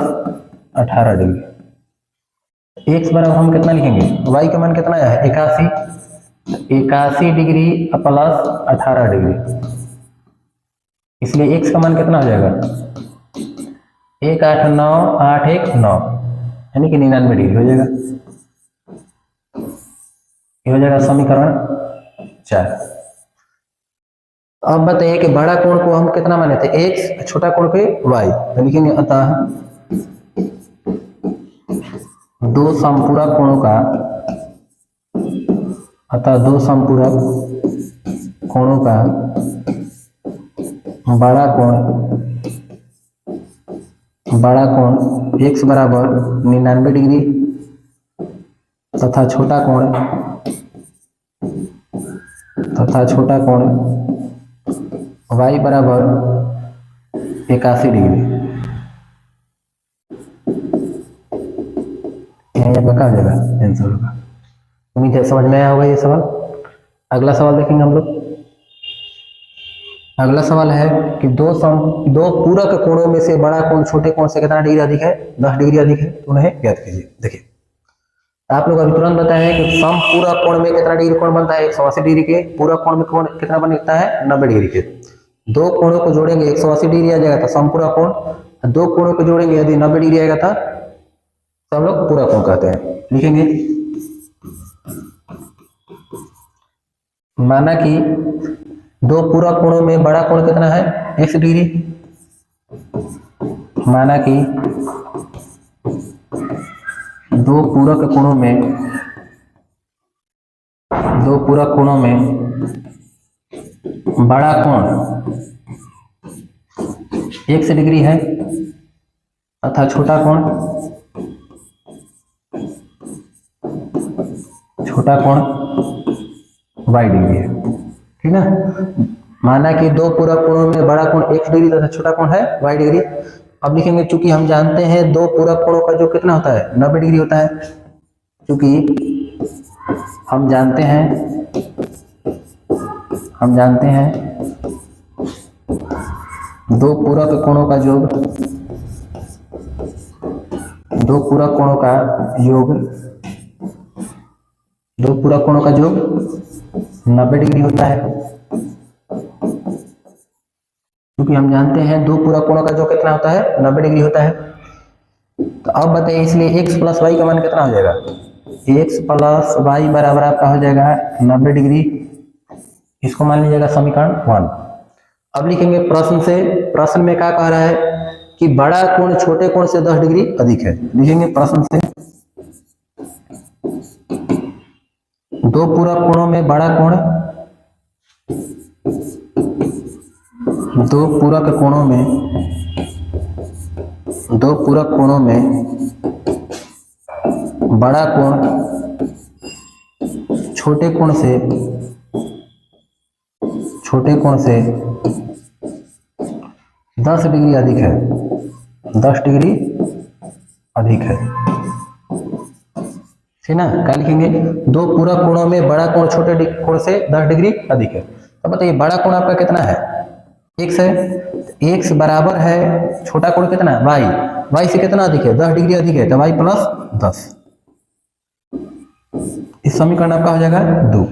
18 डिग्री। x बराबर हम कितना लिखेंगे? y का मान कितना है? 81 डिग्री प्लस 18 डिग्री। इसलिए x का मान कितना हो जाएगा? 189 यानी कि 99 डिग्री हो जाएगा। ये हो जाएगा समीकरण 4। अब बताइए कि बड़ा कोण को हम कितना माने थे? x, छोटा कोण पे y। तो लिखेंगे अतः दो समपूरक कोणों का बड़ा कोण x बराबर 99 डिग्री तथा छोटा कोण y बराबर 81 डिग्री। यहाँ क्या हो जाएगा? आंसर होगा। उम्मीद है समझ में आया होगा ये सवाल। अगला सवाल देखेंगे हम लोग। अगला सवाल है कि दो पूरक कोणों में से बड़ा कोण छोटे कोण से कितना डिग्री अधिक है? 10 डिग्री अधिक है। तो उन्हें ज्ञात कीजिए। देखिए आप लोग अभी तुरंत बताए हैं कि समपूरक कोण में कितना डिग्री कोण बनता है? 180 डिग्री के। पूरक कोण में कोण कितना बनता है? 90 डिग्री के। दो कोणों को जोड़ेंगे 180 डिग्री आ जाएगा तो समपूरक कोण। दो कोणों को जोड़ेंगे यदि 90 डिग्री आएगा तो हम लोग पूरक कोण कहते हैं। लिखेंगे माना कि दो पूरक कोणों में बड़ा कोण कितना है? 1 डिग्री। माना कि दो पूरक कोणों में बड़ा कोण 1 डिग्री है तथा छोटा कोण y डिग्री है। ठीक ना। माना कि दो पूरक कोणों में बड़ा कोण 1 डिग्री तथा छोटा कोण है y डिग्री। अब लिखेंगे चूंकि हम जानते हैं दो पूरक कोणों का जो कितना होता है? 90 डिग्री होता है। चूंकि हम जानते हैं हम जानते हैं दो पूरक कोणों का योग, दो पूरक कोणों का योग, दो पूरक कोणों का योग 90 डिग्री होता है, क्योंकि हम जानते हैं दो पूरक कोणों का योग कितना होता है 90 डिग्री होता है। तो अब बताइए, इसलिए x प्लस वाई का मान कितना हो जाएगा, x प्लस वाई बराबर आपका हो जाएगा 90 डिग्री। इसको मान लीजिएगा समीकरण 1। अब लिखेंगे प्रश्न से, प्रश्न में क्या कह रहा है कि बड़ा कोण छोटे कोण से 10 डिग्री अधिक है। लिखेंगे प्रश्न से, दो पूरक कोणों में बड़ा कोण, दो पूरक कोणों में, दो पूरक कोणों में बड़ा कोण छोटे कोण से, छोटे कोण से 10 डिग्री अधिक है, 10 डिग्री अधिक है, ठीक ना। क्या लिखेंगे, दो पूरक कोणों में बड़ा कोण छोटे कोण से 10 डिग्री अधिक है। तो बताइए बड़ा कोण आपका कितना है, x है, x बराबर है छोटा कोण कितना है y, y से कितना अधिक है 10 डिग्री अधिक है, तो y प्लस 10। इस समीकरण आपका हो जाएगा 2।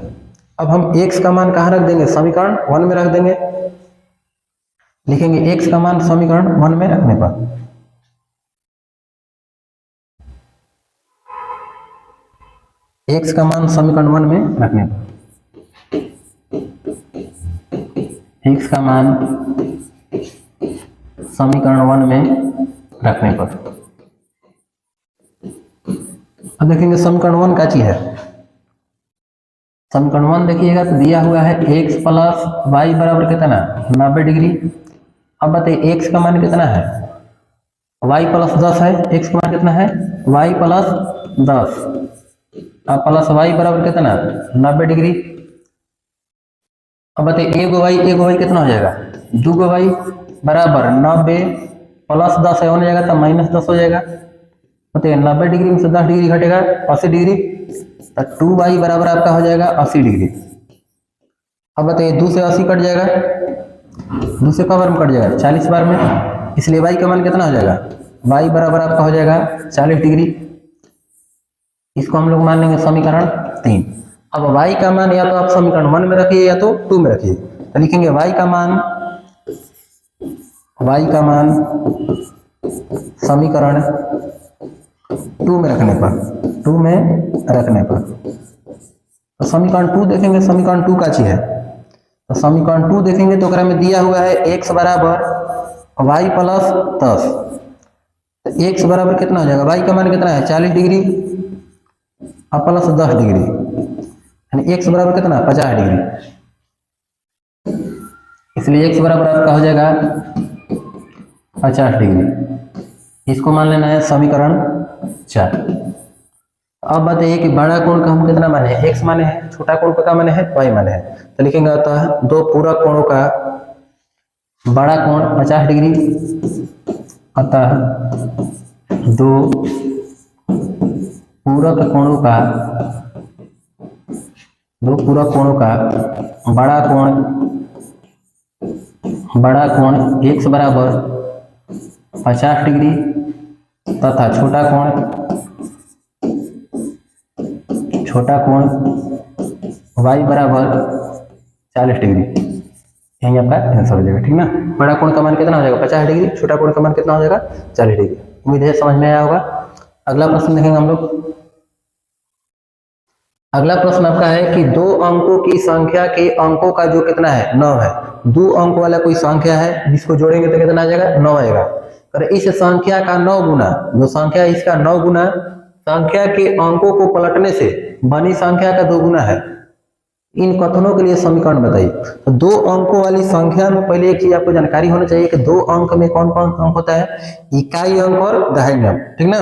अब हम x का मान कहाँ रख देंगे, समीकरण 1 में रख देंगे। लिखेंगे x का मान समीकरण 1 में रखने पर, x का मान समीकरण 1 में रखने पर, x का मान समीकरण 1 में रखने पर। अब देखेंगे समीकरण 1 क्या चीज है। समीकरण 1 देखिएगा तो दिया हुआ है x प्लस वाई बराबर कितना 90 डिग्री। अब बताइए x का मान कितना है, y प्लस 10 है, x का मान कितना है y प्लस 10, अब प्लस y बराबर कितना 90 डिग्री। अब बताइए एगो y कितना हो जाएगा, दूगो y बराबर 90 प्लस 10 है, होने जाएगा तो माइनस 10 हो जाएगा। बताइए 90 डिग्री में से 10 डिग्री घटेगा 80 डिग्री, तो 2y बराबर आपका हो जाएगा 80 डिग्री। अब बताइए 2 से 80 कट जाएगा, 2 से बार में कट जाएगा 40 बार में, इसलिए y का मान कितना हो जाएगा, y बराबर आपका हो जाएगा 40 डिग्री। इसको हम लोग मान लेंगे समीकरण 3। अब y का मान या तो आप समीकरण 1 में रखिए या तो 2 में रखिए। तो लिखेंगे y का मान समीकरण 2 में रखने पर, 2 में रखने पर, तो समीकरण 2 देखेंगे, समीकरण 2 का चीज है। तो समीकरण 2 देखेंगे तो में दिया हुआ है x बराबर y प्लस 10, तो x बराबर कितना हो जाएगा, y का मान कितना है 40 डिग्री और प्लस 10 डिग्री, यानी x बराबर कितना 50 डिग्री। इसलिए x बराबर आपका हो जाएगा 50 डिग्री। इसको मान लेना है समीकरण 4। अब बताइए कि बड़ा कोण का हम कितना माने हैं, x माने हैं, छोटा कोण का माने है y माने हैं। तो लिखेंगे अतः दो पूरक कोणों का बड़ा कोण 50 डिग्री, अतः दो पूरक कोणों का, दो पूरक कोणों का बड़ा कोण x बराबर 50 डिग्री तथा छोटा कोण y बराबर 40 डिग्री। यही आपका आंसर हो जाएगा, ठीक ना। बड़ा कोण का मान कितना हो जाएगा 50 डिग्री, छोटा कोण का मान कितना हो जाएगा 40 डिग्री। उम्मीद है समझ में आया होगा। अगला प्रश्न देखेंगे हम लोग। अगला प्रश्न आपका है कि दो अंकों की संख्या के अंकों का जो कितना है 9 है। दो अंक वाला कोई संख्या है जिसको जोड़ेंगे तो कितना आ जाएगा 9 आएगा। और इस संख्या का 9 गुना, जो संख्या है इसका 9 गुना संख्या के अंकों को पलटने से बनी संख्या का 2 गुना है। इन कथनों के लिए समीकरण बताइए। तो दो अंकों वाली संख्या में पहले एक चीज आपको जानकारी होनी चाहिए कि दो अंक में कौन कौन अंक होता है, इकाई अंक और दहाई अंक, ठीक ना।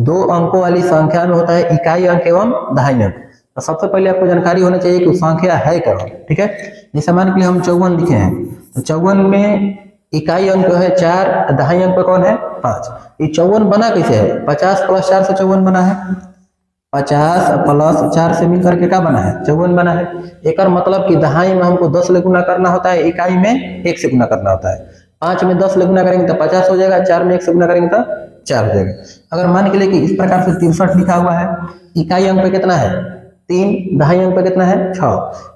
दो अंकों वाली संख्या में होता है इकाई अंक एवं दहाई अंक। तो सबसे पहले आपको जानकारी होना चाहिए कि संख्या है क्या, ठीक है। जैसे मान के लिए हम 54 लिखे हैं, तो 54 में इकाई अंक है 4, दहाई अंक पे कौन है 5। ये 54 बना कैसे है, 50 + 4 से 54 बना है। 50 प्लस 4 से मिलकर के क्या बना है 54 बना है। एक और मतलब कि दहाई में हमको 10 ले गुना करना होता है, इकाई में 1 से गुना करना होता है। 5 में 10 ले गुना करेंगे तो 50 हो जाएगा, 4 में 1 से गुना करेंगे तो 4 हो जाएगा। अगर मान के लिए कि इस प्रकार से 63 लिखा हुआ है, इकाई अंक पे कितना है 3, दहाई अंक पे कितना है 6।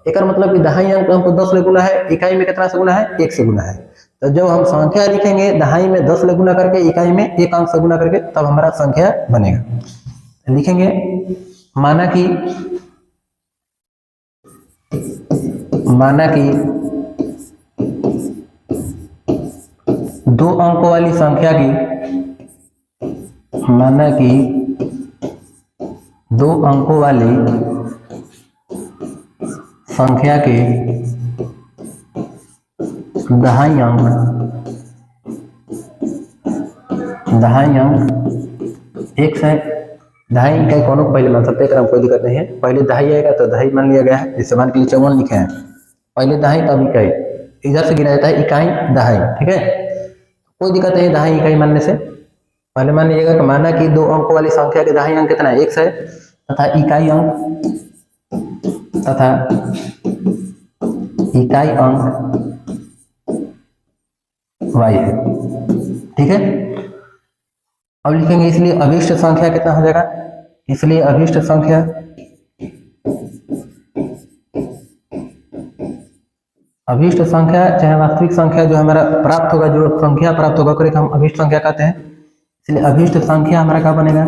एक और मतलब कि दहाई अंक हमको 10 ले गुना है, इकाई में कितना से गुना है 1 से गुना है। तो जब हम संख्या लिखेंगे दहाई में 10 ले गुना करके, इकाई में 1 अंक से गुना करके, तब हमारा संख्या बनेगा। लिखेंगे माना कि 2 अंकों वाली संख्या की, माना कि 2 अंकों वाली संख्या के दहाई अंक 1 है। दहाई इकाई कौन को पहले मान सकते हैं, कोई दिक्कत नहीं है। पहले दहाई आएगा तो दहाई मान लिया गया है, जैसे मान के लिए 54 लिखे हैं, पहले दहाई तब इकाई, इधर से गिना जाता है इकाई दहाई, ठीक है। कोई दिक्कत नहीं दहाई इकाई मानने से। पहले मान लीजिएगा कि माना कि 2 अंकों वाली संख्या के दहाई अंक कितना है 1 है, तथा इकाई अंक y है, ठीक है। अब लिखेंगे इसलिए अभिष्ट संख्या कितना हो जाएगा, इसलिए अभिष्ट संख्या चाहे वास्तविक संख्या जो हमारा प्राप्त होगा, जो संख्या प्राप्त होगा करे हम अभिष्ट संख्या कहते हैं। इसलिए अभिष्ट संख्या हमारा क्या बनेगा,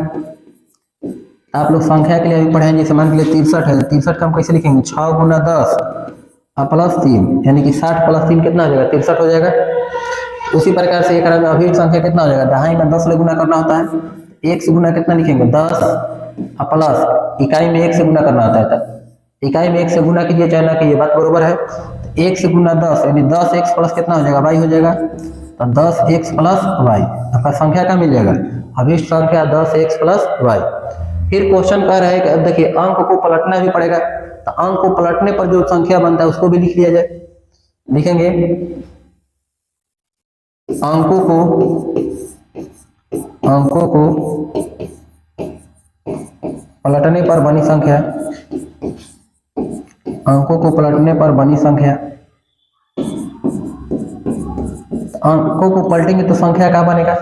आप लोग संख्या के लिए अभी पढ़े हैं, जैसे मान के लिए 63 है, 63 का हम कैसे लिखेंगे 6 गुना 10 प्लस 3, यानी कि 60 प्लस 3 कितना हो जाएगा 63 हो जाएगा। उसी प्रकार से एक अभिष्ट संख्या कितना हो जाएगा, दहाई में 10 ले गुना करना होता है, 1 से गुना कितना लिखेंगे 10 प्लस इकाई में 1 से गुना करना होता है, तब इकाई में 1 से गुना कीजिए चाहे ना कीजिए, बात बरोबर है। 1 से गुना 10 यानी 10x प्लस कितना हो जाएगा y हो जाएगा, तो 10x प्लस y आपका संख्या का मिल जाएगा, अभिष्ट संख्या 10x प्लस y। फिर क्वेश्चन कह रहा है कि अब देखिए अंक को पलटना भी पड़ेगा, तो अंक को पलटने पर जो संख्या बनता है उसको भी लिख लिया जाए। लिखेंगे अंकों को पलटने पर बनी संख्या, अंकों को पलटने पर बनी संख्या, अंकों को पलटेंगे तो संख्या क्या बनेगा,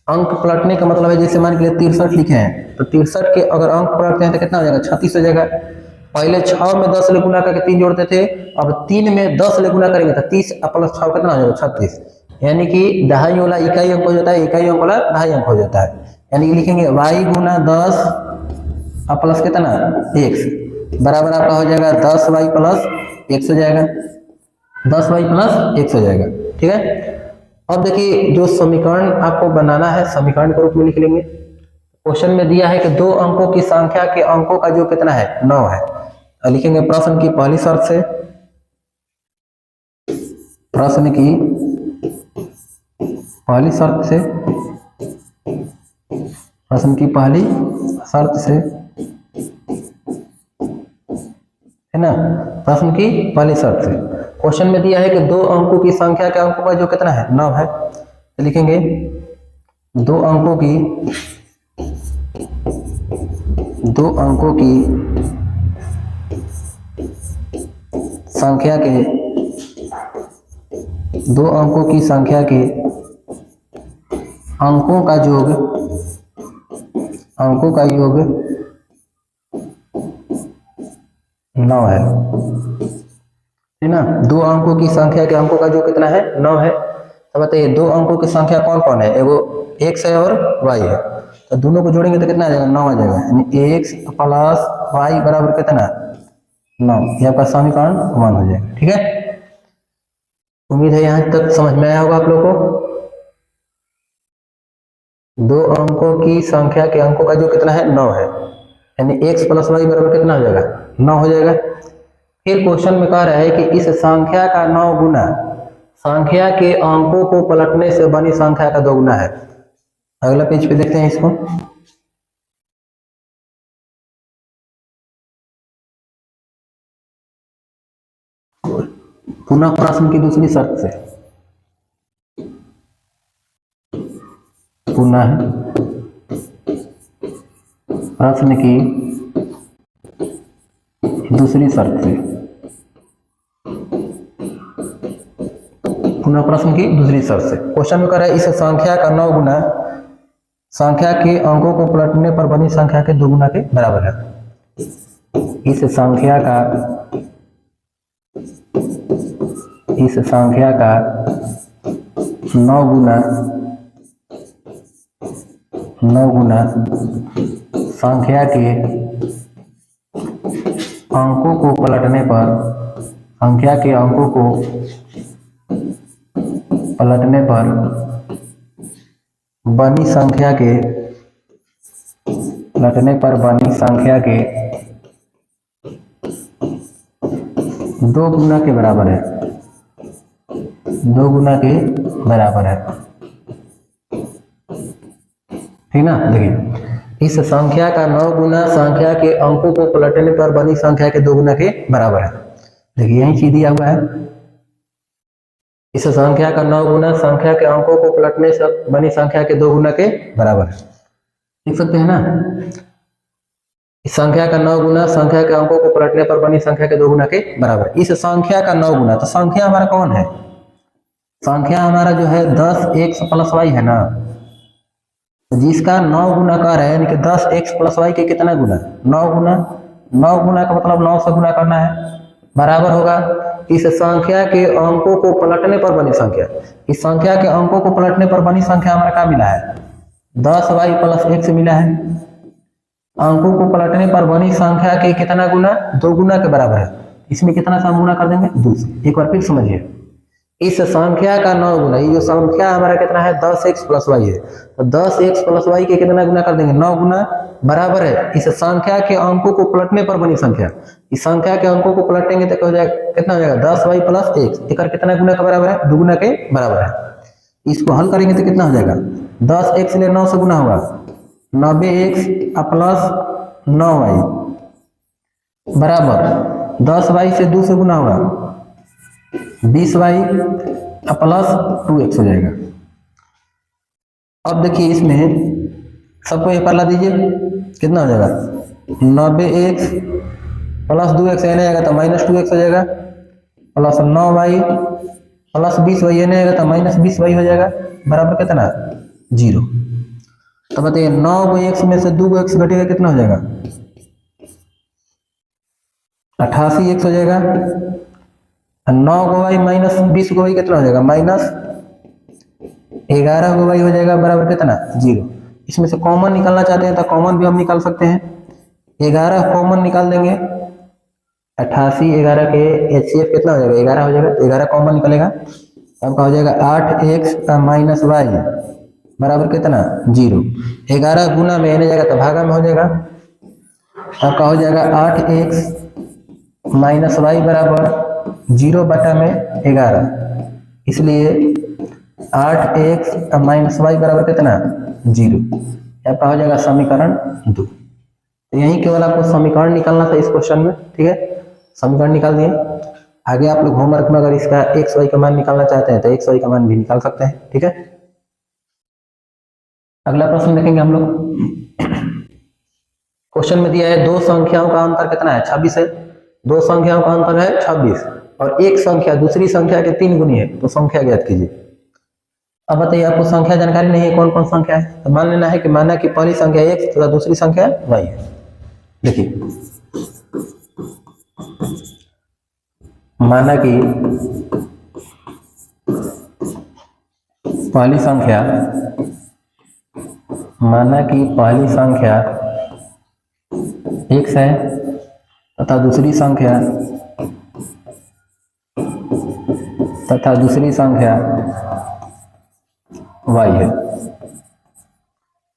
अंक पलटने का मतलब है जैसे मान के लिए 63 लिखे हैं, तो 63 के अगर अंक पलटते हैं तो कितना हो जाएगा 36 हो जाएगा। पहले 6 में 10 ले गुना करके 3 जोड़ते थे, अब 3 में 10 ले गुना करेंगे तो 30 प्लस 6 कितना हो जाएगा 36, यानी कि दहाई वाला इकाई अंक हो जाता है, इकाई अंक वाला दहाई अंक हो जाता है। यानी कि लिखेंगे y गुना 10 प्लस कितना 1 बराबर आपका हो जाएगा 10y प्लस 1 हो जाएगा, 10y प्लस 1 हो जाएगा, ठीक है। अब देखिए जो समीकरण आपको बनाना है समीकरण के रूप में लिख लेंगे। क्वेश्चन में दिया है कि 2 अंकों की संख्या के अंकों का जो कितना है 9 है, तो लिखेंगे प्रश्न की पहली शर्त से, प्रश्न की पहली शर्त से, प्रश्न की पहली शर्त से, है ना, प्रश्न की पहली शर्त से। क्वेश्चन में दिया है कि 2 अंकों की संख्या के अंकों का जो कितना है 9 है, तो लिखेंगे 2 अंकों की संख्या के, 2 अंकों की संख्या के अंकों का योग 9 है, है ना। 2 अंकों की संख्या के अंकों का जो कितना है 9 है। तो बताइए 2 अंकों की संख्या कौन कौन है, एगो x है और y है, तो दोनों को जोड़ेंगे तो कितना आ जाएगा 9 आ जाएगा, यानी x प्लस y बराबर कितना 9, ये आपका समीकरण 1 हो जाएगा, ठीक है। उम्मीद है यहाँ तक समझ में आया होगा आप लोगों को। 2 अंकों की संख्या के अंकों का जो कितना है 9 है, यानी x प्लस वाई बराबर कितना हो जाएगा 9 हो जाएगा। फिर क्वेश्चन में कह रहा है कि इस संख्या का 9 गुना संख्या के अंकों को पलटने से बनी संख्या का 2 गुना है। अगला पेज पे देखते हैं इसको। पुनः प्रश्न की दूसरी शर्त से, पुनः प्रश्न की दूसरी शर्त से, पुनः प्रश्न की दूसरी शर्त से। क्वेश्चन में कह रहा है इस संख्या का 9 गुना संख्या के अंकों को पलटने पर बनी संख्या के 2 गुना के बराबर है। इस संख्या का 9 गुना संख्या के अंकों को पलटने पर बनी संख्या के 2 गुना के बराबर है। 2 गुना के बराबर है, ठीक ना। देखिए इस संख्या का 9 गुना संख्या के अंकों को पलटने पर बनी संख्या के 2 गुना के बराबर है। देखिए यही चीज दिया हुआ है, इस संख्या का 9 गुना संख्या के अंकों को पलटने से बनी संख्या के 2 गुना के बराबर है। देख सकते हैं ना, इस संख्या का 9 गुना संख्या के अंकों को पलटने पर बनी संख्या के 2 गुना के बराबर। इस संख्या का 9 गुना, तो संख्या हमारा कौन है? संख्या हमारा जो है 10x प्लस वाई है ना, जिसका 9 गुना कर रहे हैं, यानी कि 10x प्लस वाई के कितना गुना? 9 गुना का मतलब 9 से गुना करना है, बराबर होगा इस संख्या के अंकों को पलटने पर बनी संख्या। इस संख्या के अंकों को पलटने पर बनी संख्या हमारा क्या मिला है? 10y प्लस x मिला है। अंकों को पलटने पर बनी संख्या के कितना गुना? 2 गुना के बराबर है। इसमें कितना से हम गुना कर देंगे? 2 से। एक बार फिर समझिए, इस संख्या का 9 गुना, ये जो संख्या हमारा कितना है 10x प्लस वाई है, तो 10x प्लस वाई के कितना गुना कर देंगे? 9 गुना, बराबर है इस संख्या के अंकों को पलटने पर बनी संख्या। इस संख्या के अंकों को पलटेंगे तो कितना हो जाएगा? 10y प्लस x, एक कितना गुना के बराबर है? 2 गुना के बराबर है। इसको हल करेंगे तो कितना हो जाएगा? 10x ले 9 से गुना होगा, 90x प्लस 9y बराबर 10y से 2 से गुना होगा, 20y प्लस 2x हो जाएगा। अब देखिए इसमें सबको एक पाला दीजिए, कितना हो जाएगा? 90x प्लस 2x यानी आएगा तो माइनस 2x हो जाएगा, प्लस 9y प्लस 20y यानी आएगा तो माइनस 20y हो जाएगा, बराबर कितना? 0। तो बताइए 9x में से 2x घटेगा, कितना हो जाएगा? 88x हो जाएगा। 9y माइनस 20y कितना हो जाएगा? माइनस 11y हो जाएगा, बराबर कितना? 0। इसमें से कॉमन निकालना चाहते हैं तो कॉमन भी हम निकाल सकते हैं। 11 कॉमन निकाल देंगे, 88 11 के HCF कितना हो जाएगा? 11 हो जाएगा। 11 कॉमन निकलेगा, तब का हो जाएगा 8x माइनस वाई बराबर कितना? 0। 11 गुना में आने जाएगा तो भागा में हो जाएगा, तब का हो जाएगा 8x माइनस वाई बराबर 0 बटा में 11, इसलिए 8x माइनस वाई बराबर कितना? 0। आपका हो जाएगा समीकरण 2। तो यही केवल आपको समीकरण निकालना था इस क्वेश्चन में, ठीक है। समीकरण निकाल दिए। आगे आप लोग होमवर्क में अगर इसका x y का मान निकालना चाहते हैं तो x y का मान भी निकाल सकते हैं, ठीक है। अगला प्रश्न देखेंगे हम लोग। क्वेश्चन में दिया है दो संख्याओं का अंतर कितना है? 26 है। दो संख्याओं का अंतर है 26 और एक संख्या दूसरी संख्या के 3 गुनी है, तो संख्या ज्ञात कीजिए। अब बताइए आपको संख्या जानकारी नहीं है, कौन कौन संख्या है, तो मान लेना है कि माना कि पहली संख्या x तथा दूसरी संख्या y है। देखिए माना कि पहली संख्या x है तथा दूसरी संख्या y है।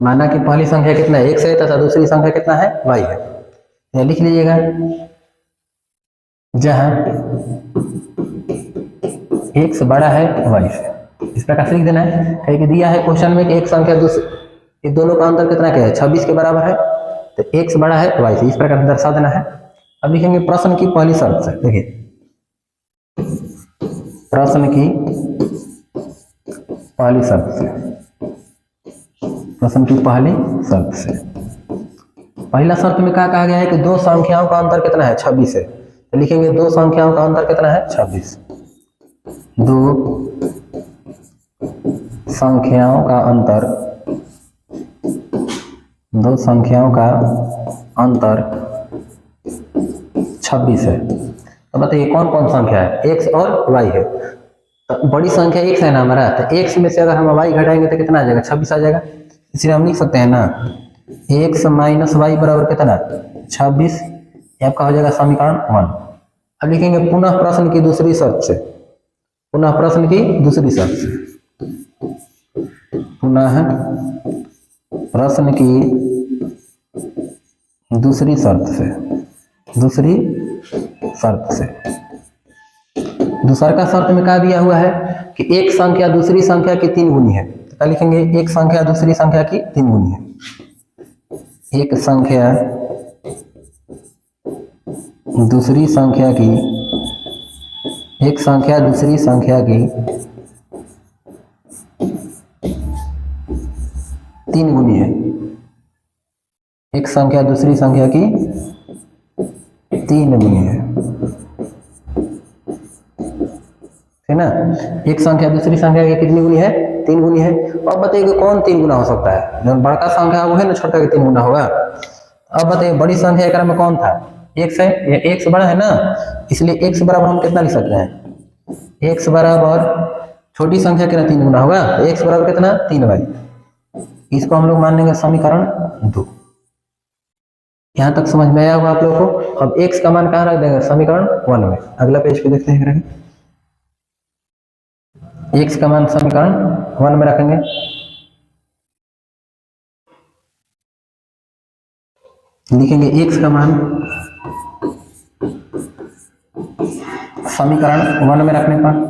माना कि पहली संख्या कितना है? x है तथा दूसरी संख्या कितना है? y है। यह लिख लीजिएगा, जहां x बड़ा है y से, इस प्रकार से लिख देना है। कहीं दिया है क्वेश्चन में कि एक संख्या दूसरी, ये दोनों का अंतर कितना क्या है? 26 के बराबर है, तो x बड़ा है y से, इस प्रकार से दर्शा देना है। अब लिखेंगे प्रश्न की पहली शर्त से। देखिए प्रश्न की पहली शर्त से, पहला शर्त में क्या कहा गया है कि दो संख्याओं का अंतर कितना है 26 है, तो लिखेंगे दो संख्याओं का अंतर कितना है 26। दो संख्याओं का अंतर, दो संख्याओं का अंतर 26 है। तो बताइए कौन कौन संख्या है, x और y है। तो बड़ी संख्या x है ना हमारा, तो x में से अगर हम y घटाएंगे तो कितना आ जाएगा 26 आ जाएगा। इसलिए हम लिख सकते हैं ना x माइनस वाई बराबर कितना 26, ये आपका हो जाएगा समीकरण 1। अब लिखेंगे पुनः प्रश्न की दूसरी शर्त से, पुनः प्रश्न की दूसरी शर्त से, पुनः प्रश्न की दूसरी शर्त से, दूसरी शर्त से। दूसरा का शर्त में क्या दिया हुआ है कि एक संख्या दूसरी संख्या की 3 गुनी है, तो क्या लिखेंगे एक संख्या दूसरी संख्या की 3 गुनी है। एक संख्या दूसरी संख्या की, एक संख्या दूसरी संख्या की 3 गुनी है। एक संख्या दूसरी संख्या की 3 गुनी है, है ना। एक संख्या दूसरी संख्या की कितनी गुनी है 3 गुनी है। अब बताइए कौन 3 गुना हो सकता है, जो बड़का संख्या वो है ना छोटा का 3 गुना होगा। अब बताइए बड़ी संख्या एक में कौन था x है, ये x बड़ा है ना, इसलिए x बराबर हम कितना लिख सकते हैं, x बराबर छोटी संख्या कितना 3 गुना होगा, x बराबर कितना 3y। इसको हम लोग मान लेंगे समीकरण 2। यहां तक समझ में आया होगा आप लोगों को। अब x का मान कहाँ रख देंगे समीकरण 1 में। अगला पेज पे देखते हैं, x का मान समीकरण 1 में रखेंगे। लिखेंगे x का मान समीकरण 1 में रखने पर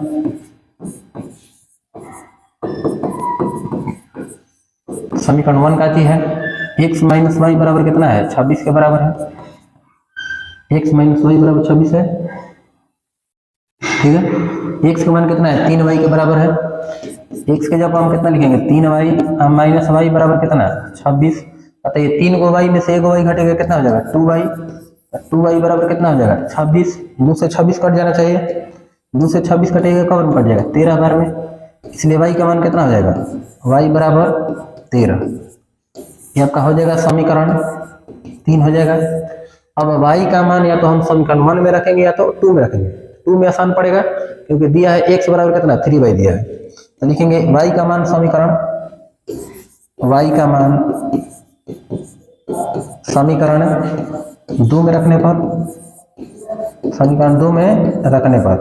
समीकरण 1 का चीज है x माइनस वाई बराबर कितना है 26 के बराबर है। x माइनस वाई बराबर 26 है, ठीक है। x का मान कितना है 3y के बराबर है। x के जब हम कितना लिखेंगे 3y माइनस वाई बराबर कितना 26। बताइए 3 को y में से 1 y घटेगा कितना हो जाएगा 2y। 2y बराबर कितना हो जाएगा 26। 2 से 26 कट जाना चाहिए, 2 से 26 कटेगा कब में कट जाएगा 13 बार में, इसलिए y का मान कितना हो जाएगा y बराबर 13। ये आपका हो जाएगा समीकरण 3 हो जाएगा। अब y का मान या तो हम समीकरण 1 में रखेंगे या तो 2 में रखेंगे। 2 में आसान पड़ेगा क्योंकि दिया है x बराबर कितना 3y दिया है, तो लिखेंगे y का मान समीकरण, y का मान समीकरण 2 में रखने पर, समीकरण 2 में रखने पर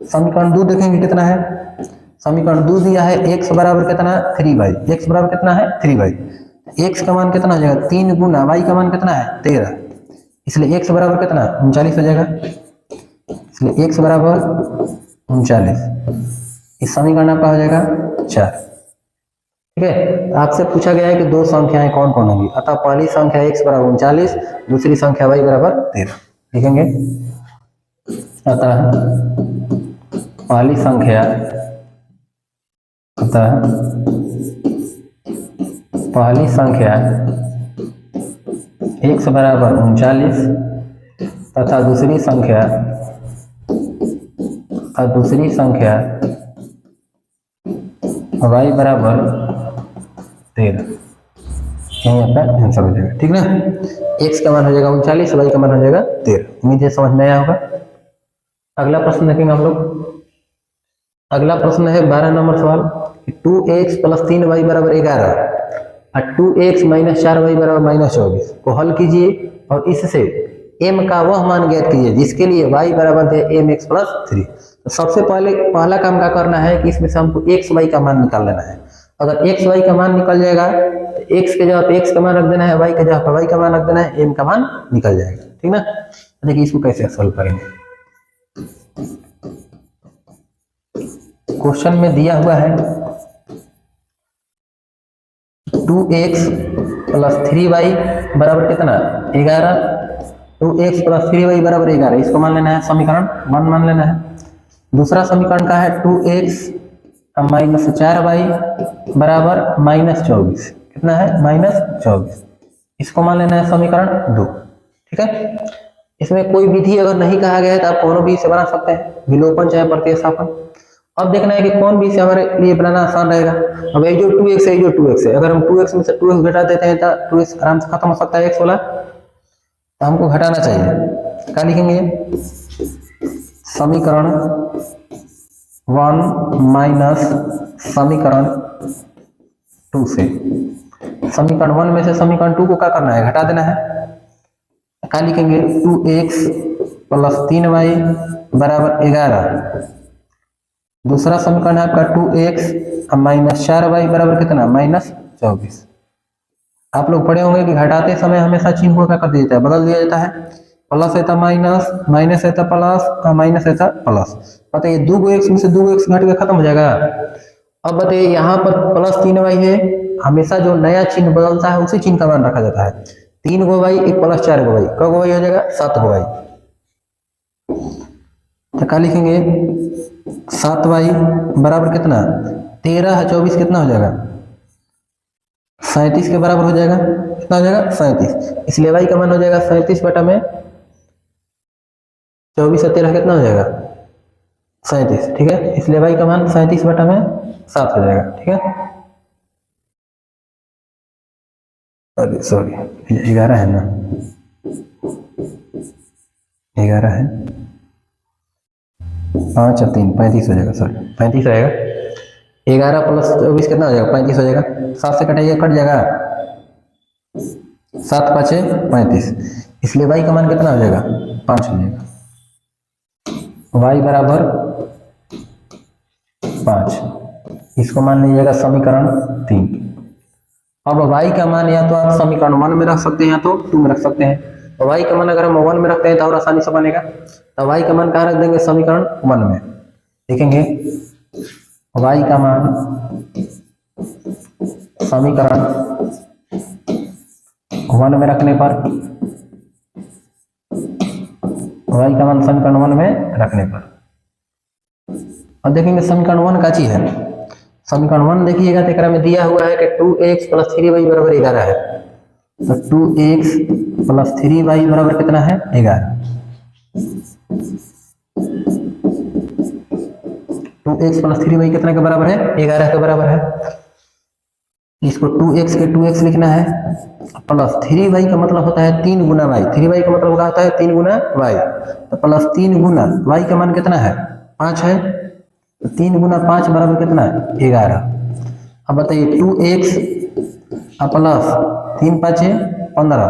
समीकरण 2 देखेंगे कितना है। समीकरण 2 दिया है x बराबर कितना 3y, x बराबर कितना है 3y। x का मान कितना हो जाएगा 3 गुना y का मान कितना है 13, इसलिए x बराबर कितना 39 हो जाएगा। इसलिए x बराबर 39, इस समीकरण आपका हो जाएगा 4, ठीक है। आपसे पूछा गया है कि दो संख्याएं कौन कौन होंगी, अतः पहली संख्या x बराबर 39, दूसरी संख्या y बराबर 13 लिखेंगे। अतः पहली संख्या, अतः पहली संख्या x बराबर 39 तथा दूसरी संख्या y बराबर 13, यही आपका आंसर हो जाएगा, ठीक ना। x का मान हो जाएगा 39, y का मान हो जाएगा 13। उम्मीद है समझ में आया होगा। अगला प्रश्न देखेंगे हम लोग। अगला प्रश्न है 12 नंबर सवाल, 2x प्लस 3y बराबर 11 और 2x माइनस 4y बराबर माइनस 24 को हल कीजिए और इससे m का वह मान ज्ञात कीजिए जिसके लिए y बराबर है mx प्लस 3। तो सबसे पहला काम क्या करना है कि इसमें से हमको x y का मान निकाल लेना है। अगर x y का मान निकल जाएगा तो x के जगह पे x का मान रख देना है, y के जगह पे y का मान रख देना है, m का मान निकल जाएगा, ठीक ना। देखिए इसको कैसे सॉल्व करेंगे। क्वेश्चन में दिया हुआ है 2x प्लस 3y बराबर कितना 11, 2x प्लस 3y बराबर 11, इसको मान लेना है समीकरण 1 मान लेना है। दूसरा समीकरण का है 2x माइनस 4y बराबर माइनस 24, कितना है माइनस 24। इसको मान लेना है समीकरण 2। ठीक है, इसमें कोई विधि अगर नहीं कहा गया है तो आप कौन भी से बना सकते हैं, विलोपन चाहे प्रतिस्थापन। अब देखना है कि कौन भी से हमारे लिए बनाना आसान रहेगा। अब ये जो 2x है, ये जो 2x है, अगर हम 2x में से 2x घटा देते हैं तो 2x आराम से खत्म हो सकता है x वाला, तो हमको घटाना चाहिए। क्या लिखेंगे, समीकरण 1 माइनस समीकरण 2 से, समीकरण 1 में से समीकरण 2 को क्या करना है, घटा देना है। क्या लिखेंगे, 2x प्लस 3y बराबर 11। दूसरा समीकरण है आपका 2x माइनस 4y बराबर कितना, माइनस 24। आप लोग पढ़े होंगे कि घटाते समय हमेशा चिन्ह को क्या कर दिया जाता है, बदल दिया जाता है। प्लस है तो माइनस, माइनस है तो प्लस, माइनस है तो प्लस। बताइए 2x में से 2x घट के खत्म हो जाएगा। अब बताइए यहाँ पर प्लस 3y है, हमेशा जो नया चिन्ह बदलता है उसी चिन्ह का मान रखा जाता है। 3 गो y एक प्लस 4 गो y, क गो y हो जाएगा, 7 गो y। तो क्या लिखेंगे, 7y बराबर कितना, 13 24 कितना हो जाएगा, 37 के बराबर हो जाएगा। कितना हो जाएगा, 37। इसलिए y का मान हो जाएगा 37 बटा में 24 और 13 कितना हो जाएगा, 37। ठीक है, इसलिए y का मान 37 बटा में 7 हो जाएगा। ठीक है, अरे सॉरी 11 है ना, 11 है, 5 और 3 35 हो जाएगा, सॉरी 35 रहेगा। 11 प्लस 24 कितना हो जाएगा, 35 हो जाएगा। 7 से कटाइए, कट जाएगा, 7 5 35, इसलिए y का मान कितना हो जाएगा, 5 हो जाएगा। y बराबर 5, इसको मान लीजिएगा समीकरण 3। अब y का मान या तो आप समीकरण 1 में रख सकते हैं या तो 2 में रख सकते हैं। तो y का मान अगर हम 1 में रखते हैं तो और आसानी से बनेगा। तो y का मान कहाँ रख देंगे, समीकरण 1 में। देखेंगे y का मान समीकरण 1 में रखने पर, y का मान समीकरण 1 में रखने पर, अब देखेंगे समीकरण 1 का चीज है। समीकरण 1 देखिएगा तो एकरा में दिया हुआ है कि 2x प्लस 3y बराबर 11 है। तो 2x प्लस 3y बराबर कितना है, 11। 2x प्लस 3y कितना के बराबर है, 11 के बराबर है। इसको 2x के 2x लिखना है, प्लस 3y का मतलब होता है 3 गुना y। 3y का मतलब होता है 3 गुना y, तो प्लस 3 गुना y का मान कितना है, 5 है। तो 3 गुना 5 बराबर कितना है, 11। अब बताइए 2x प्लस 3 5 15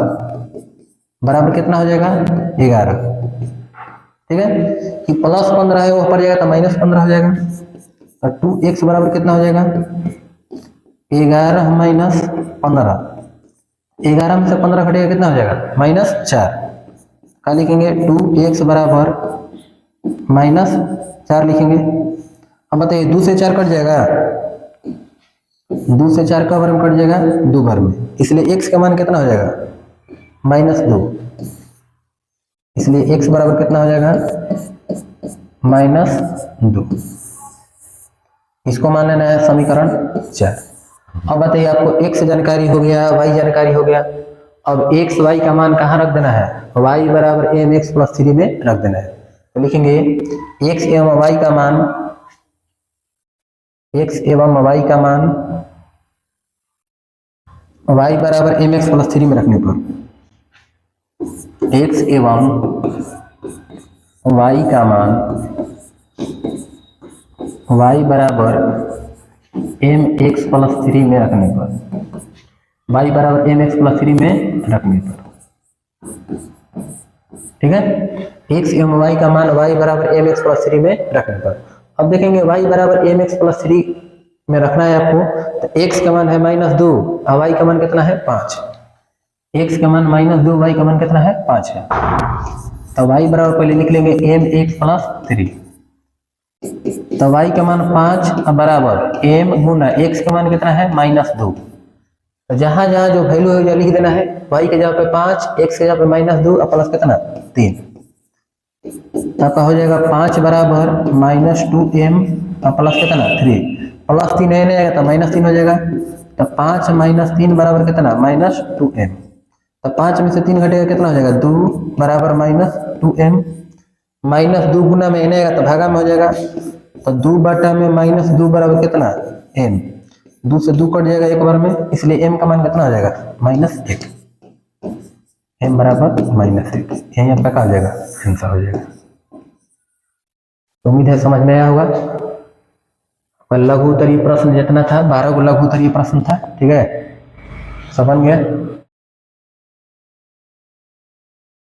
बराबर कितना हो जाएगा, 11। ठीक है, कि प्लस 15 है वो ऊपर जाएगा तो माइनस 15 हो जाएगा। तो 2x बराबर कितना हो जाएगा, 11 माइनस 15। 11 में से 15 घटेगा कितना हो जाएगा, माइनस 4। क्या लिखेंगे, 2x बराबर माइनस 4 लिखेंगे। अब बताइए 2 से 4 कट जाएगा, 2 से 4 का वर्ग कट जाएगा 2 बार में, इसलिए x का मान कितना हो जाएगा, माइनस 2। इसलिए x बराबर कितना हो जाएगा, माइनस 2। इसको मान लेना है समीकरण 4। अब बताइए आपको x जानकारी हो गया, y जानकारी हो गया। अब x y का मान कहाँ रख देना है, y बराबर mx प्लस 3 में रख देना है। तो लिखेंगे x एवं y का मान, x एवं y का मान y बराबर mx प्लस 3 में रखने पर, x एवं y का मान y बराबर mx प्लस 3 में रखने पर, y बराबर mx प्लस 3 में रखने पर। ठीक है, x एवं y का मान y बराबर mx प्लस 3 में रखने पर। अब देखेंगे y बराबर mx प्लस 3 में रखना है आपको, तो x का मान है माइनस 2 और y का मान कितना है, 5। x का मान माइनस 2, y का मान कितना है, 5 है। तो y बराबर पहले लिख लेंगे mx प्लस 3। तो y का मान 5 बराबर m गुना x का मान कितना है, माइनस 2। तो जहां जहां जो वैल्यू है लिख देना है, y के जगह पे 5, x के जगह पे माइनस 2 और प्लस कितना 3। आपका हो जाएगा 5 बराबर माइनस 2m और प्लस कितना 3, प्लस 3 नहीं आएगा तो माइनस 3 हो जाएगा। तो 5 माइनस 3 बराबर कितना, माइनस 2m। तो 5 में से 3 घटेगा कितना हो जाएगा 2 बराबर -2m। -2 गुना में n आएगा तो भागा में हो जाएगा, तो 2 बटा में -2 बराबर कितना m। 2 से 2 कट जाएगा एक बार में, इसलिए m का मान कितना हो जाएगा -1। m बराबर -1, यही आपका क्या हो जाएगा आंसर हो जाएगा। उम्मीद है समझ में आया होगा। लघु उत्तरीय प्रश्न जितना था 12 को लघु उत्तरीय प्रश्न था, ठीक है, समझ गए।